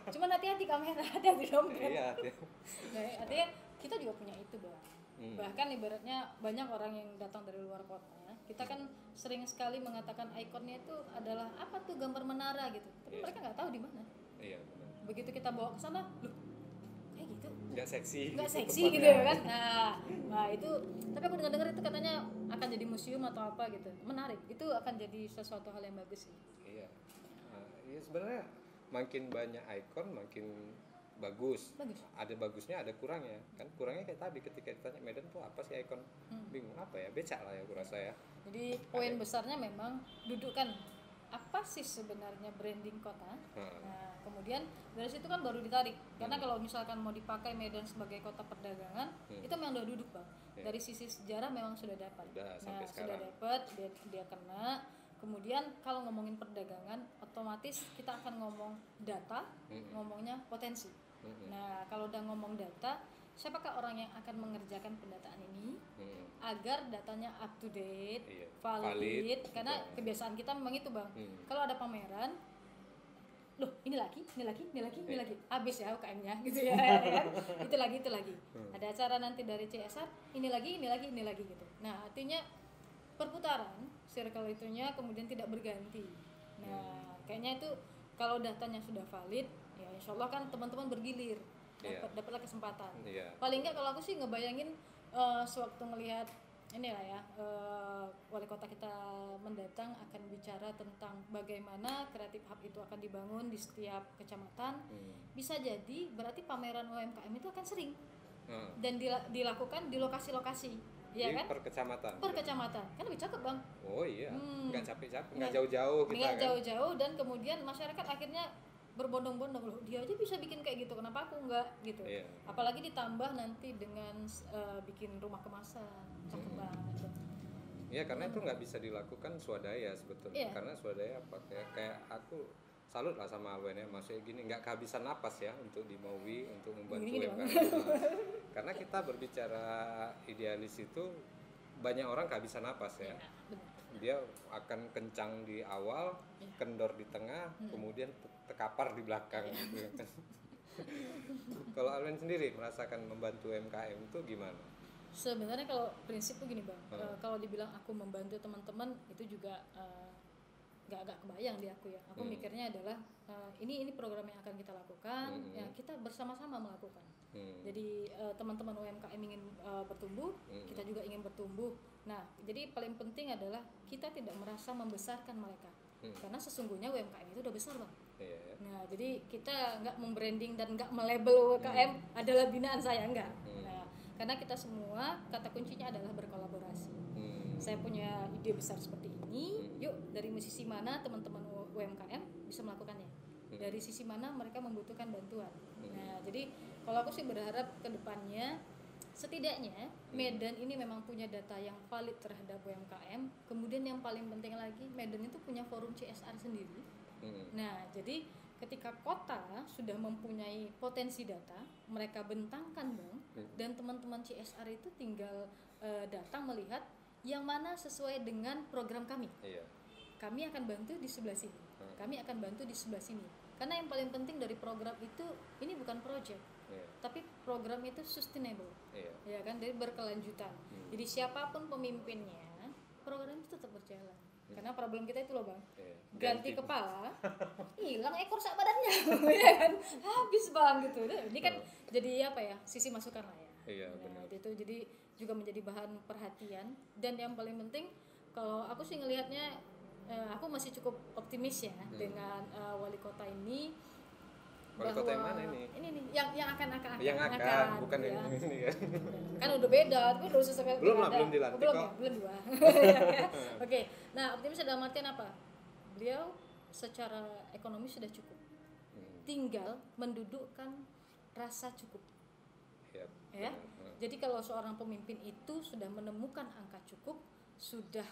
Speaker 1: Cuman hati-hati kamera, hati-hati dompet.
Speaker 3: Iya,
Speaker 1: Nah, artinya kita juga punya itu bang. Bahkan ibaratnya banyak orang yang datang dari luar kota, kita kan sering sekali mengatakan ikonnya itu adalah apa tuh, gambar menara gitu. Tapi
Speaker 3: Iya.
Speaker 1: mereka nggak tahu di mana.
Speaker 3: Iya, benar.
Speaker 1: Begitu kita bawa ke sana, loh kayak gitu,
Speaker 3: Nggak seksi.
Speaker 1: nggak seksi
Speaker 3: tempatnya.
Speaker 1: gitu ya kan. Nah itu, tapi aku dengar itu katanya akan jadi museum atau apa gitu, menarik. Itu akan jadi sesuatu hal yang bagus sih.
Speaker 3: Iya. Iya sebenarnya makin banyak ikon makin bagus. Ada bagusnya, ada kurangnya. Kan kurangnya kayak tadi ketika ditanya Medan tuh apa sih ikon? Bingung apa ya? Becak lah ya aku rasa ya.
Speaker 1: Jadi poin besarnya memang dudukkan apa sih sebenarnya branding kota. Nah, kemudian dari situ kan baru ditarik. Karena kalau misalkan mau dipakai Medan sebagai kota perdagangan, itu memang udah duduk bang. Dari sisi sejarah memang sudah dapat.
Speaker 3: Udah, sampai
Speaker 1: Nah, sudah
Speaker 3: sekarang.
Speaker 1: dapat, dia kena. Kemudian kalau ngomongin perdagangan, otomatis kita akan ngomong data, ngomongnya potensi. Nah, kalau udah ngomong data, siapakah orang yang akan mengerjakan pendataan ini agar datanya up to date,
Speaker 3: Iya,
Speaker 1: valid, karena
Speaker 3: betul.
Speaker 1: kebiasaan kita memang itu bang. Kalau ada pameran, loh ini lagi, habis ya UKM-nya gitu ya, kan? itu lagi. Ada acara nanti dari CSR, ini lagi gitu. Nah artinya perputaran circle itunya kemudian tidak berganti. Nah kayaknya itu kalau datanya sudah valid, ya insya Allah kan teman-teman bergilir, dapatlah kesempatan. Paling enggak kalau aku sih ngebayangin sewaktu melihat inilah ya, wali kota kita mendatang akan bicara tentang bagaimana kreatif hub itu akan dibangun di setiap kecamatan. Bisa jadi berarti pameran UMKM itu akan sering dan dilakukan di lokasi-lokasi. Iya kan?
Speaker 3: Per kecamatan.
Speaker 1: Per kecamatan. Kan lebih cakep, Bang.
Speaker 3: Oh iya. Nggak capek-capek, nggak jauh-jauh kita
Speaker 1: Nggak
Speaker 3: kan.
Speaker 1: jauh-jauh, dan kemudian masyarakat akhirnya berbondong-bondong, loh dia aja bisa bikin kayak gitu, kenapa aku enggak gitu.
Speaker 3: Iya.
Speaker 1: Apalagi ditambah nanti dengan bikin rumah kemasan, cakep banget.
Speaker 3: Iya, karena itu nggak bisa dilakukan swadaya sebetulnya.
Speaker 1: Iya.
Speaker 3: Karena swadaya apa? Kayak aku salut lah sama Alwen ya, maksudnya gini, nggak kehabisan napas ya untuk di Maui untuk membantu
Speaker 1: Gini,
Speaker 3: UMKM. Karena kita berbicara idealis itu banyak orang kehabisan napas ya. Dia akan kencang di awal, kendor di tengah, kemudian terkapar di belakang. Gitu kan. Kalau Alwen sendiri merasakan membantu UMKM itu gimana?
Speaker 1: Sebenarnya kalau prinsip tuh gini bang, kalau dibilang aku membantu teman-teman itu juga agak kebayang di aku ya. Aku mikirnya adalah ini program yang akan kita lakukan, ya kita bersama-sama melakukan. Jadi teman-teman UMKM ingin bertumbuh, kita juga ingin bertumbuh. Nah, jadi paling penting adalah kita tidak merasa membesarkan mereka, karena sesungguhnya UMKM itu udah besar bang. Nah, jadi kita nggak membranding dan nggak melabel UMKM adalah binaan saya, enggak. Nah, karena kita semua kata kuncinya adalah berkolaborasi. Saya punya ide besar seperti ini, yuk dari sisi mana teman-teman UMKM bisa melakukannya, dari sisi mana mereka membutuhkan bantuan. Nah, jadi kalau aku sih berharap ke depannya setidaknya Medan ini memang punya data yang valid terhadap UMKM. Kemudian yang paling penting lagi, Medan itu punya forum CSR sendiri. Nah, jadi ketika kota sudah mempunyai potensi data, mereka bentangkan bang, dan teman-teman CSR itu tinggal datang melihat yang mana sesuai dengan program kami. Kami akan bantu di sebelah sini, kami akan bantu di sebelah sini. Karena yang paling penting dari program itu, ini bukan project, tapi program itu sustainable, ya kan, dari berkelanjutan. Jadi siapapun pemimpinnya, program itu tetap berjalan. Karena problem kita itu loh bang,
Speaker 3: Iya.
Speaker 1: ganti kepala, hilang ekor sak badannya, ya kan, habis bang gitu. Ini kan jadi apa ya, sisi masukan lah ya.
Speaker 3: Iya,
Speaker 1: Nah,
Speaker 3: benar.
Speaker 1: itu jadi juga menjadi bahan perhatian. Dan yang paling penting, kalau aku sih ngelihatnya, aku masih cukup optimis ya dengan wali kota ini.
Speaker 3: Wali kota yang mana ini?
Speaker 1: Ini nih, yang akan
Speaker 3: Yang akan, bukan
Speaker 1: ya.
Speaker 3: yang ini kan.
Speaker 1: Kan udah beda, tapi udah usah sampai
Speaker 3: Belum lah,
Speaker 1: ada.
Speaker 3: belum dilantik
Speaker 1: belum
Speaker 3: kok.
Speaker 1: ya, belum juga. Oke, nah optimis dalam artian apa? Beliau secara ekonomi sudah cukup, tinggal mendudukkan rasa cukup,
Speaker 3: Iya.
Speaker 1: ya. Jadi kalau seorang pemimpin itu sudah menemukan angka cukup, sudah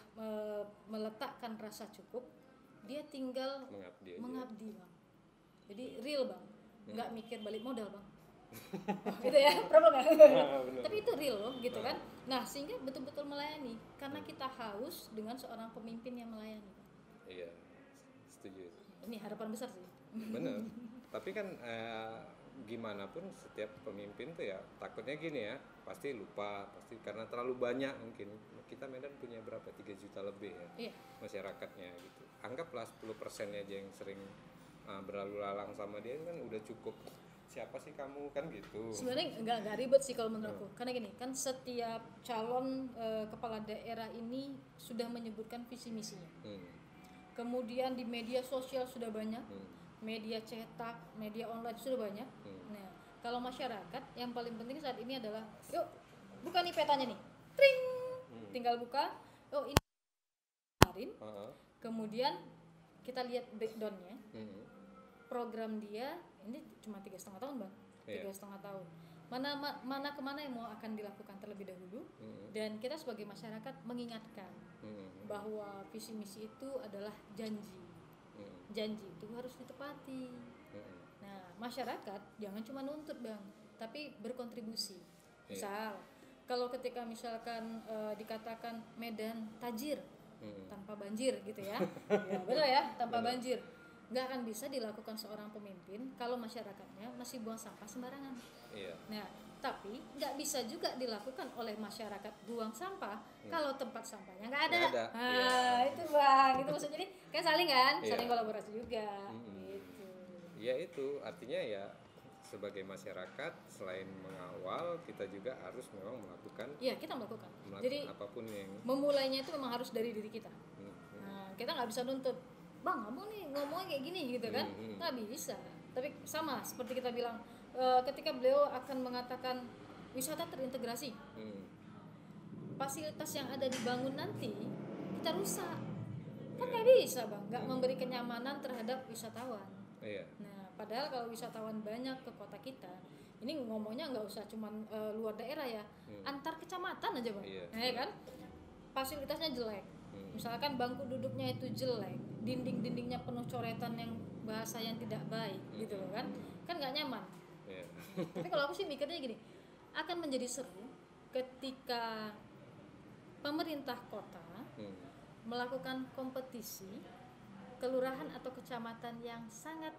Speaker 1: meletakkan rasa cukup, dia tinggal
Speaker 3: Mengabdi aja.
Speaker 1: mengabdi bang. Jadi real bang, nggak mikir balik modal bang. Gitu ya, problem ya.
Speaker 3: Bener.
Speaker 1: Tapi itu real loh, gitu kan. Nah sehingga betul-betul melayani, karena kita haus dengan seorang pemimpin yang melayani Bang.
Speaker 3: Iya, setuju.
Speaker 1: Ini harapan besar sih.
Speaker 3: Bener. Tapi kan gimana pun setiap pemimpin tuh ya takutnya gini ya, pasti lupa, pasti karena terlalu banyak mungkin. Kita Medan punya berapa? 3 juta lebih ya.
Speaker 1: Iya.
Speaker 3: Masyarakatnya gitu. Anggaplah 10% aja yang sering berlalu lalang sama dia kan udah cukup. Siapa sih kamu kan gitu.
Speaker 1: Sebenarnya nggak ribet sih kalau menurut aku, karena gini kan setiap calon kepala daerah ini sudah menyebutkan visi misinya. Kemudian di media sosial sudah banyak, media cetak, media online sudah banyak. Nah kalau masyarakat yang paling penting saat ini adalah, yuk buka nih petanya nih, tring, tinggal buka, oh ini kemarin, kemudian kita lihat breakdownnya. Program dia ini cuma 3,5 tahun bang, 3,5 tahun. Mana kemana yang mau akan dilakukan terlebih dahulu, dan kita sebagai masyarakat mengingatkan bahwa visi misi itu adalah janji, janji itu harus ditepati. Nah masyarakat jangan cuma nuntut bang, tapi berkontribusi. Misal kalau ketika misalkan dikatakan Medan tajir tanpa banjir gitu ya, ya benar ya, tanpa banjir. Nggak akan bisa dilakukan seorang pemimpin kalau masyarakatnya masih buang sampah sembarangan.
Speaker 3: Iya.
Speaker 1: Nah, tapi nggak bisa juga dilakukan oleh masyarakat buang sampah kalau tempat sampahnya nggak ada.
Speaker 3: Nggak ada.
Speaker 1: Nah, itu bang, itu maksudnya jadi kan saling kan, saling kolaborasi juga. Gitu.
Speaker 3: Ya itu artinya ya sebagai masyarakat selain mengawal kita juga harus memang melakukan.
Speaker 1: Iya kita melakukan. Jadi
Speaker 3: apapun yang
Speaker 1: memulainya itu memang harus dari diri kita. Nah, kita nggak bisa nuntut. Bang, kamu nih ngomongnya kayak gini gitu kan, nggak bisa. Tapi sama seperti kita bilang, ketika beliau akan mengatakan wisata terintegrasi, fasilitas yang ada dibangun nanti kita rusak, kan nggak bisa bang, nggak memberi kenyamanan terhadap wisatawan. Nah, padahal kalau wisatawan banyak ke kota kita, ini ngomongnya nggak usah cuman luar daerah ya, antar kecamatan aja bang, nah, ya kan, fasilitasnya jelek. Misalkan bangku duduknya itu jelek, dinding-dindingnya penuh coretan yang bahasa yang tidak baik gitu loh kan nggak nyaman. Tapi kalau aku sih mikirnya gini, akan menjadi seru ketika pemerintah kota melakukan kompetisi kelurahan atau kecamatan yang sangat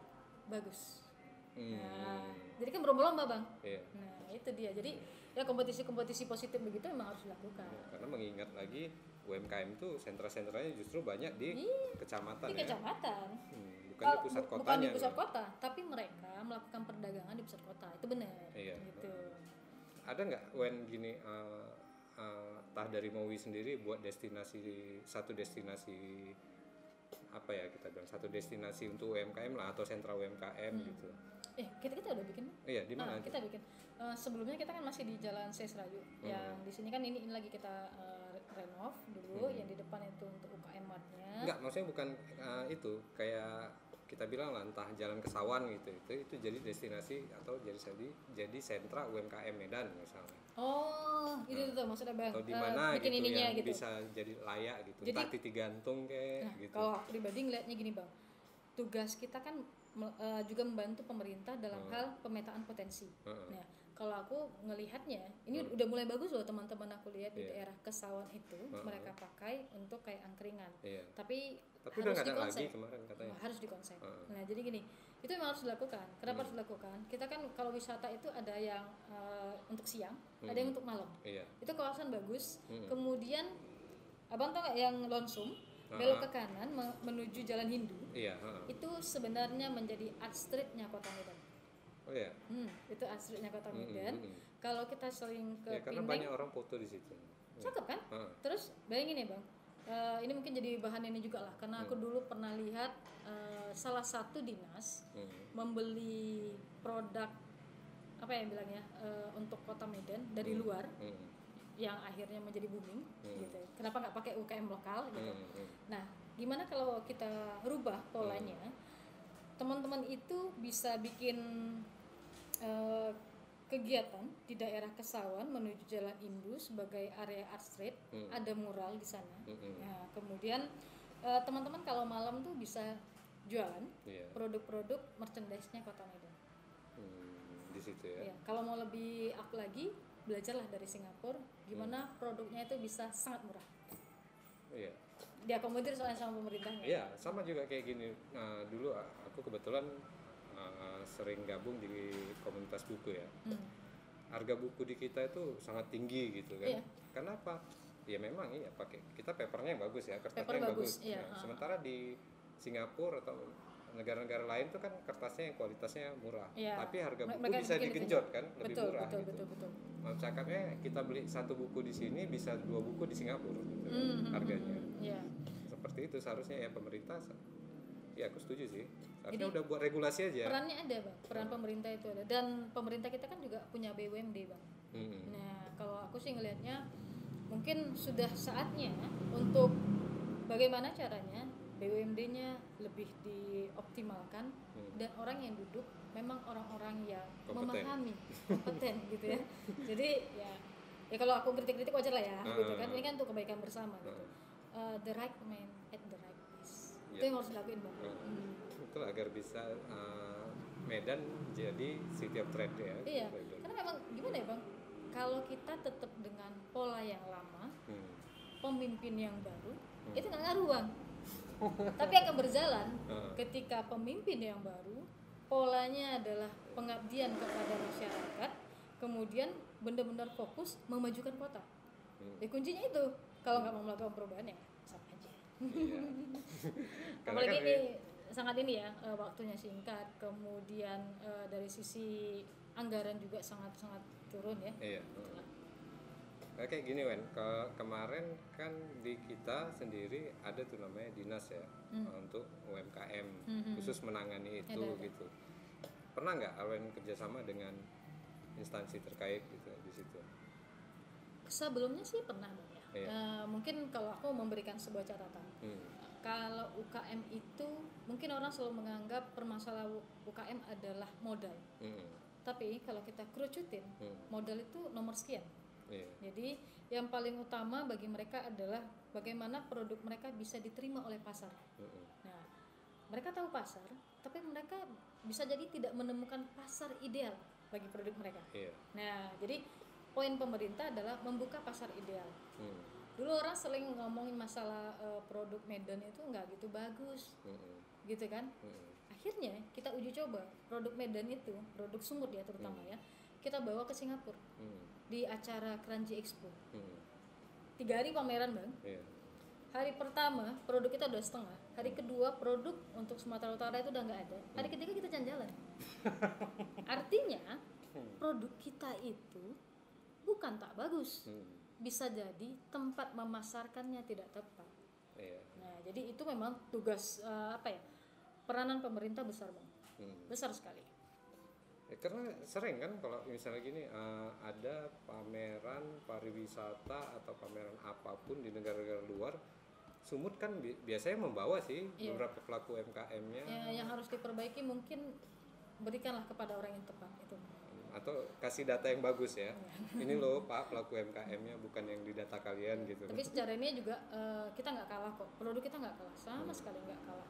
Speaker 1: bagus. Nah, jadi kan berlomba-lomba bang. Nah itu dia, jadi ya kompetisi-kompetisi positif begitu memang harus dilakukan.
Speaker 3: Karena mengingat lagi UMKM itu sentra-sentranya justru banyak di kecamatan.
Speaker 1: Di kecamatan.
Speaker 3: Bukan di pusat kotanya.
Speaker 1: Bukan di pusat kota, tapi mereka melakukan perdagangan di pusat kota. Itu benar. Gitu.
Speaker 3: Ada nggak Wen gini Tah dari Mowi sendiri buat satu destinasi apa ya kita bilang, satu destinasi untuk UMKM lah atau sentra UMKM gitu.
Speaker 1: Kita udah bikin.
Speaker 3: Iya, di mana?
Speaker 1: Kita bikin. Sebelumnya kita kan masih di Jalan Sesrayu. Yang di sini kan ini lagi kita renov dulu, yang di depan itu untuk UKM Mart-nya.
Speaker 3: Enggak, maksudnya bukan itu kayak kita bilang lah entah Jalan Kesawan gitu. Itu jadi destinasi atau jadi sentra UMKM Medan misalnya.
Speaker 1: Oh, itu tuh maksudnya bang.
Speaker 3: Atau di mana gitu yang
Speaker 1: gitu.
Speaker 3: bisa jadi layak gitu.
Speaker 1: Jadi,
Speaker 3: entah titik gantung kayak gitu.
Speaker 1: Kalau aku pribadi ngeliatnya gini bang, tugas kita kan juga membantu pemerintah dalam hal pemetaan potensi. Nah, kalau aku ngelihatnya, ini udah mulai bagus loh teman-teman aku lihat di daerah Kesawan itu mereka pakai untuk kayak angkringan. Tapi
Speaker 3: udah
Speaker 1: harus
Speaker 3: nggak ada
Speaker 1: dikonsep.
Speaker 3: lagi kemarin katanya.
Speaker 1: Harus dikonsep. Nah, jadi gini, itu memang harus dilakukan. Kenapa harus dilakukan? Kita kan kalau wisata itu ada yang untuk siang, ada yang untuk malam. Itu kawasan bagus. Kemudian abang tau nggak yang Lonsum? belok ke kanan menuju Jalan Hindu.
Speaker 3: Iya.
Speaker 1: Itu sebenarnya menjadi art street-nya Kota Medan.
Speaker 3: Oh ya.
Speaker 1: Itu art street-nya Kota Medan. Kalau kita sering ke
Speaker 3: karena
Speaker 1: Pineng,
Speaker 3: banyak orang foto di situ.
Speaker 1: cakep kan? Terus bayangin ya bang, ini mungkin jadi bahan ini juga lah, karena aku dulu pernah lihat salah satu dinas membeli produk apa ya bilangnya untuk Kota Medan dari luar. Yang akhirnya menjadi booming, gitu. Kenapa nggak pakai UKM lokal, gitu? Nah, gimana kalau kita rubah polanya? Teman-teman itu bisa bikin kegiatan di daerah Kesawan menuju Jalan Hindu sebagai area art street, ada mural di sana. Nah, kemudian teman-teman kalau malam tuh bisa jualan produk-produk merchandise-nya Kota Medan.
Speaker 3: Di situ ya.
Speaker 1: Iya, kalau mau lebih up lagi, belajarlah dari Singapura gimana produknya itu bisa sangat murah.
Speaker 3: Iya.
Speaker 1: Diakomodir soalnya sama pemerintahnya.
Speaker 3: Iya, sama juga kayak gini. Nah, dulu aku kebetulan sering gabung di komunitas buku ya. Harga buku di kita itu sangat tinggi gitu kan.
Speaker 1: Iya.
Speaker 3: Kenapa? Ya memang iya pakai kita papernya yang bagus ya, kertasnya
Speaker 1: Paper
Speaker 3: yang
Speaker 1: bagus,
Speaker 3: bagus.
Speaker 1: iya.
Speaker 3: Nah, sementara di Singapura atau negara-negara lain tuh kan kertasnya yang kualitasnya murah,
Speaker 1: Iya.
Speaker 3: tapi harga buku
Speaker 1: Mereka
Speaker 3: bisa
Speaker 1: bikin
Speaker 3: digenjot
Speaker 1: itu.
Speaker 3: kan, lebih
Speaker 1: Betul,
Speaker 3: murah
Speaker 1: betul,
Speaker 3: gitu.
Speaker 1: betul.
Speaker 3: Cakapnya kita beli satu buku di sini bisa 2 buku di Singapura gitu, harganya.
Speaker 1: Iya.
Speaker 3: Seperti itu seharusnya ya pemerintah. Ya aku setuju sih. Harusnya
Speaker 1: Jadi,
Speaker 3: udah buat regulasi aja.
Speaker 1: Perannya ada bang, peran pemerintah itu ada, dan pemerintah kita kan juga punya BUMD bang. Nah kalau aku sih ngelihatnya mungkin sudah saatnya untuk bagaimana caranya BUMD-nya lebih dioptimalkan dan orang yang duduk memang orang-orang yang memahami, kompeten gitu ya. Jadi ya kalau aku kritik-kritik wajar lah ya, gitu kan. Ini kan untuk kebaikan bersama gitu. The right man at the right place. Itu yang harus dilakuin bang.
Speaker 3: Betul, agar bisa Medan jadi city of trade ya.
Speaker 1: Iya, karena memang gimana ya bang, kalau kita tetap dengan pola yang lama, pemimpin yang baru, itu nggak ngaruh bang. Tapi akan berjalan ketika pemimpin yang baru, polanya adalah pengabdian kepada masyarakat, kemudian benar-benar fokus memajukan kota. Ya kuncinya itu, kalau nggak mau melakukan perubahan ya sama aja.
Speaker 3: Iya.
Speaker 1: Apalagi
Speaker 3: kan
Speaker 1: ini sangat ini ya, waktunya singkat, kemudian dari sisi anggaran juga sangat-sangat turun ya.
Speaker 3: Iya. Kayak gini Wen, kemarin kan di kita sendiri ada tuh namanya dinas ya untuk UMKM khusus menangani itu
Speaker 1: ada.
Speaker 3: gitu. Pernah nggak Wen kerjasama dengan instansi terkait gitu di situ?
Speaker 1: Sebelumnya sih pernah Bang, ya.
Speaker 3: Iya.
Speaker 1: Mungkin kalau aku memberikan sebuah catatan, kalau UKM itu mungkin orang selalu menganggap permasalahan UKM adalah modal. Tapi kalau kita kerucutin, modal itu nomor sekian.
Speaker 3: Iya.
Speaker 1: Jadi yang paling utama bagi mereka adalah bagaimana produk mereka bisa diterima oleh pasar. Nah, mereka tahu pasar, tapi mereka bisa jadi tidak menemukan pasar ideal bagi produk mereka.
Speaker 3: Iya.
Speaker 1: Nah, jadi poin pemerintah adalah membuka pasar ideal. Dulu orang sering ngomongin masalah produk Medan itu nggak gitu bagus, gitu kan? Akhirnya kita uji coba produk Medan itu, produk sumur ya terutama ya, kita bawa ke Singapura di acara Kranji Expo. 3 hari pameran bang.
Speaker 3: Iya.
Speaker 1: Hari pertama produk kita udah setengah, hari kedua produk untuk Sumatera Utara itu udah nggak ada, hari ketiga kita jalan-jalan. Artinya produk kita itu bukan tak bagus, bisa jadi tempat memasarkannya tidak tepat.
Speaker 3: Iya.
Speaker 1: Nah jadi itu memang tugas peranan pemerintah besar bang, besar sekali.
Speaker 3: Ya, karena sering kan kalau misalnya gini ada pameran pariwisata atau pameran apapun di negara-negara luar, Sumut kan biasanya membawa sih beberapa pelaku UMKM-nya.
Speaker 1: Ya, yang harus diperbaiki mungkin berikanlah kepada orang yang tepat itu.
Speaker 3: Atau kasih data yang bagus ya. Ini loh Pak pelaku UMKM-nya bukan yang di data kalian gitu.
Speaker 1: Tapi secara ini juga kita nggak kalah kok. Produk kita nggak kalah, sama sekali nggak kalah.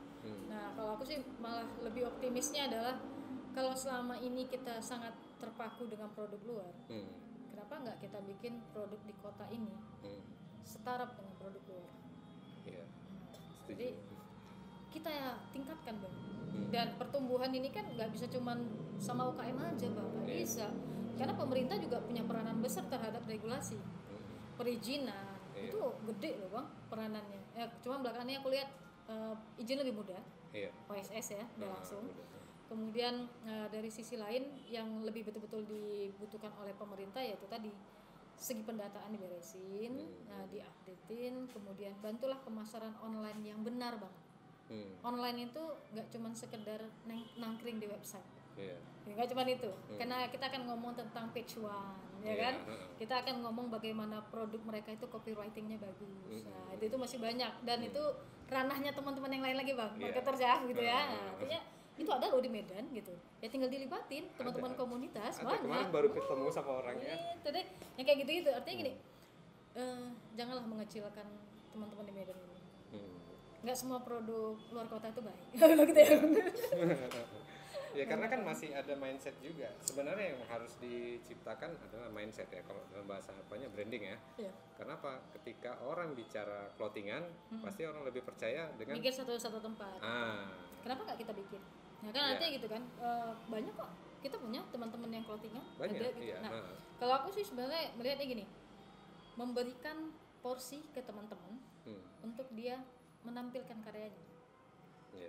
Speaker 1: Nah kalau aku sih malah lebih optimisnya adalah kalau selama ini kita sangat terpaku dengan produk luar, kenapa nggak kita bikin produk di kota ini setara dengan produk luar?
Speaker 3: Iya.
Speaker 1: Jadi kita tingkatkan bang. Dan pertumbuhan ini kan nggak bisa cuman sama UKM aja bang, nggak bisa. Karena pemerintah juga punya peranan besar terhadap regulasi, perizinan itu gede loh bang peranannya. ya cuma belakangan ini aku lihat izin lebih mudah,
Speaker 3: Iya.
Speaker 1: OSS ya udah langsung.
Speaker 3: Udah.
Speaker 1: Kemudian dari sisi lain yang lebih betul-betul dibutuhkan oleh pemerintah yaitu tadi segi pendataan diberesin, diupdatein, kemudian bantulah pemasaran online yang benar banget. Online itu nggak cuma sekedar nangkring di website, nggak cuma itu, karena kita akan ngomong tentang page one, ya kan? Kita akan ngomong bagaimana produk mereka itu copywritingnya bagus, nah, itu masih banyak dan itu ranahnya teman-teman yang lain lagi bang, marketer ya gitu ya. Nah, artinya itu ada loh di Medan gitu, ya tinggal dilibatin teman-teman komunitas banyak.
Speaker 3: Kemarin baru ketemu sama orangnya.
Speaker 1: Itu deh, yang kayak gitu-gitu. Artinya gini, janganlah mengecilkan teman-teman di Medan ini. Nggak semua produk luar kota itu baik. Gitu ya.
Speaker 3: Ya karena kan masih ada mindset juga. Sebenarnya yang harus diciptakan adalah mindset ya, kalau dalam bahasa apanya branding ya. Iya. Karena apa? Ketika orang bicara clothingan, pasti orang lebih percaya dengan
Speaker 1: bikin satu tempat. Kenapa nggak kita bikin? Nah kan artinya gitu kan, banyak kok. Kita punya teman-teman yang clothingan ada gitu.
Speaker 3: Iya,
Speaker 1: nah, kalau aku sih sebenarnya melihatnya gini, memberikan porsi ke teman-teman untuk dia menampilkan karyanya.
Speaker 3: Iya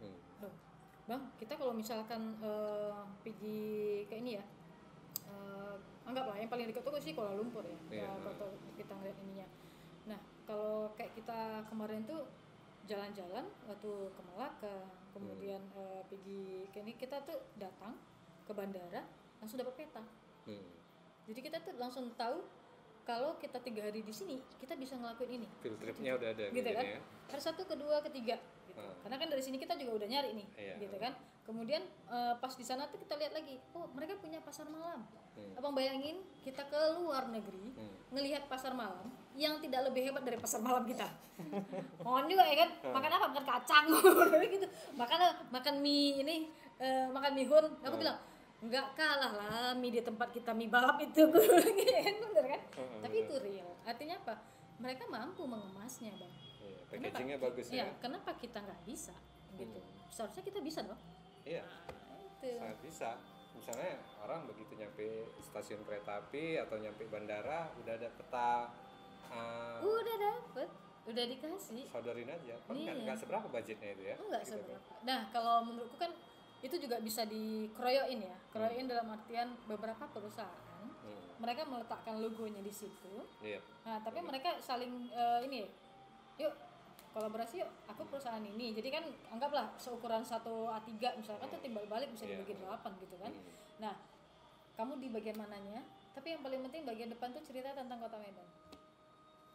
Speaker 3: sih.
Speaker 1: Loh, bang, kita kalau misalkan pergi ke ini ya, anggaplah yang paling dekat tuh sih Kuala Lumpur ya, kalau kita ngeliat ininya. Nah, kalau kayak kita kemarin tuh jalan-jalan waktu ke Malaka, kemudian pergi ke ini, kita tuh datang ke bandara langsung dapat peta. Jadi kita tuh langsung tahu kalau kita 3 hari di sini kita bisa ngelakuin ini.
Speaker 3: Field tripnya udah ada
Speaker 1: gitu kan
Speaker 3: ya.
Speaker 1: Hari 1, kedua, ketiga gitu. Karena kan dari sini kita juga udah nyari nih gitu kan. Kemudian pas di sana tuh kita lihat lagi, oh mereka punya pasar malam. Abang bayangin kita ke luar negeri ngelihat pasar malam yang tidak lebih hebat dari pasar malam kita. Mohon juga ya kan, makan apa? Makan kacang gitu. Makan mie ini, makan mihun. Aku bilang nggak kalah lah mie di tempat kita, mie balap itu. Bener kan? Tapi itu real. Artinya apa? Mereka mampu mengemasnya bang.
Speaker 3: Packagingnya bagus ya.
Speaker 1: Kenapa kita nggak bisa? Gitu. Seharusnya kita bisa dong.
Speaker 3: Iya.
Speaker 1: Itu.
Speaker 3: Sangat bisa. Misalnya orang begitu nyampe stasiun kereta api atau nyampe bandara udah ada peta.
Speaker 1: Udah dapet, udah dikasih.
Speaker 3: Sodorin aja. Kan nggak seberapa budgetnya itu ya.
Speaker 1: Nggak seberapa. Nah kalau menurutku kan itu juga bisa dikeroyokin ya. Keroyokin dalam artian beberapa perusahaan mereka meletakkan logonya di situ. Nah tapi mereka saling ini ya, yuk kolaborasi yuk, aku perusahaan ini. Jadi kan anggaplah seukuran 1 A3 misalkan tuh timbal balik bisa dibagi 8 gitu kan. Nah kamu di bagian mananya, tapi yang paling penting bagian depan tuh cerita tentang kota Medan.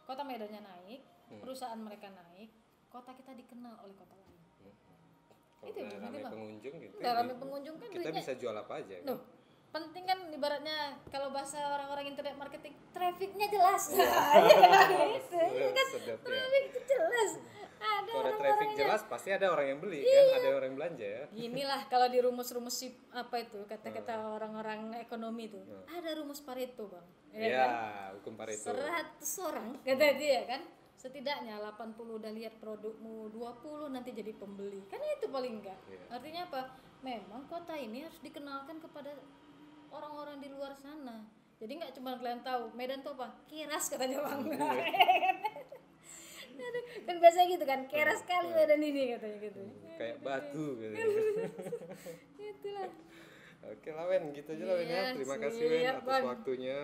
Speaker 1: Kota Medannya naik, perusahaan mereka naik, kota kita dikenal oleh kota lain. Itu
Speaker 3: ya, ramai pengunjung gitu.
Speaker 1: Ramai pengunjung kan
Speaker 3: kita bisa jual apa aja kan?
Speaker 1: Penting kan ibaratnya kalau bahasa orang-orang internet marketing, trafficnya jelas. Itu kan traffic itu jelas. Ada
Speaker 3: kalau ada traffic jelas pasti ada orang yang beli kan, ada orang yang belanja ya.
Speaker 1: Inilah kalau di rumus-rumus apa itu kata-kata orang-orang ekonomi itu, ada rumus Pareto bang.
Speaker 3: Iya, hukum Pareto.
Speaker 1: 100 orang kata dia kan. Setidaknya 80 udah lihat produkmu, 20 nanti jadi pembeli. Kan itu paling enggak. Artinya apa? Memang kota ini harus dikenalkan kepada orang-orang di luar sana. Jadi nggak cuma kalian tahu Medan tuh apa? Keras katanya bang. Kan biasanya gitu kan, keras sekali Medan ini katanya gitu.
Speaker 3: Kayak batu gitu.
Speaker 1: Itulah.
Speaker 3: Oke lah Wen, gitu aja lah Wen ya. Terima kasih Wen atas waktunya.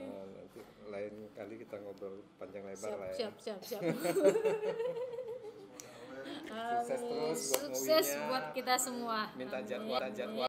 Speaker 3: Nanti lain kali kita ngobrol panjang lebar lah ya.
Speaker 1: Siap.
Speaker 3: Sukses terus buat
Speaker 1: Sukses buat kita semua.
Speaker 3: Minta jadwal.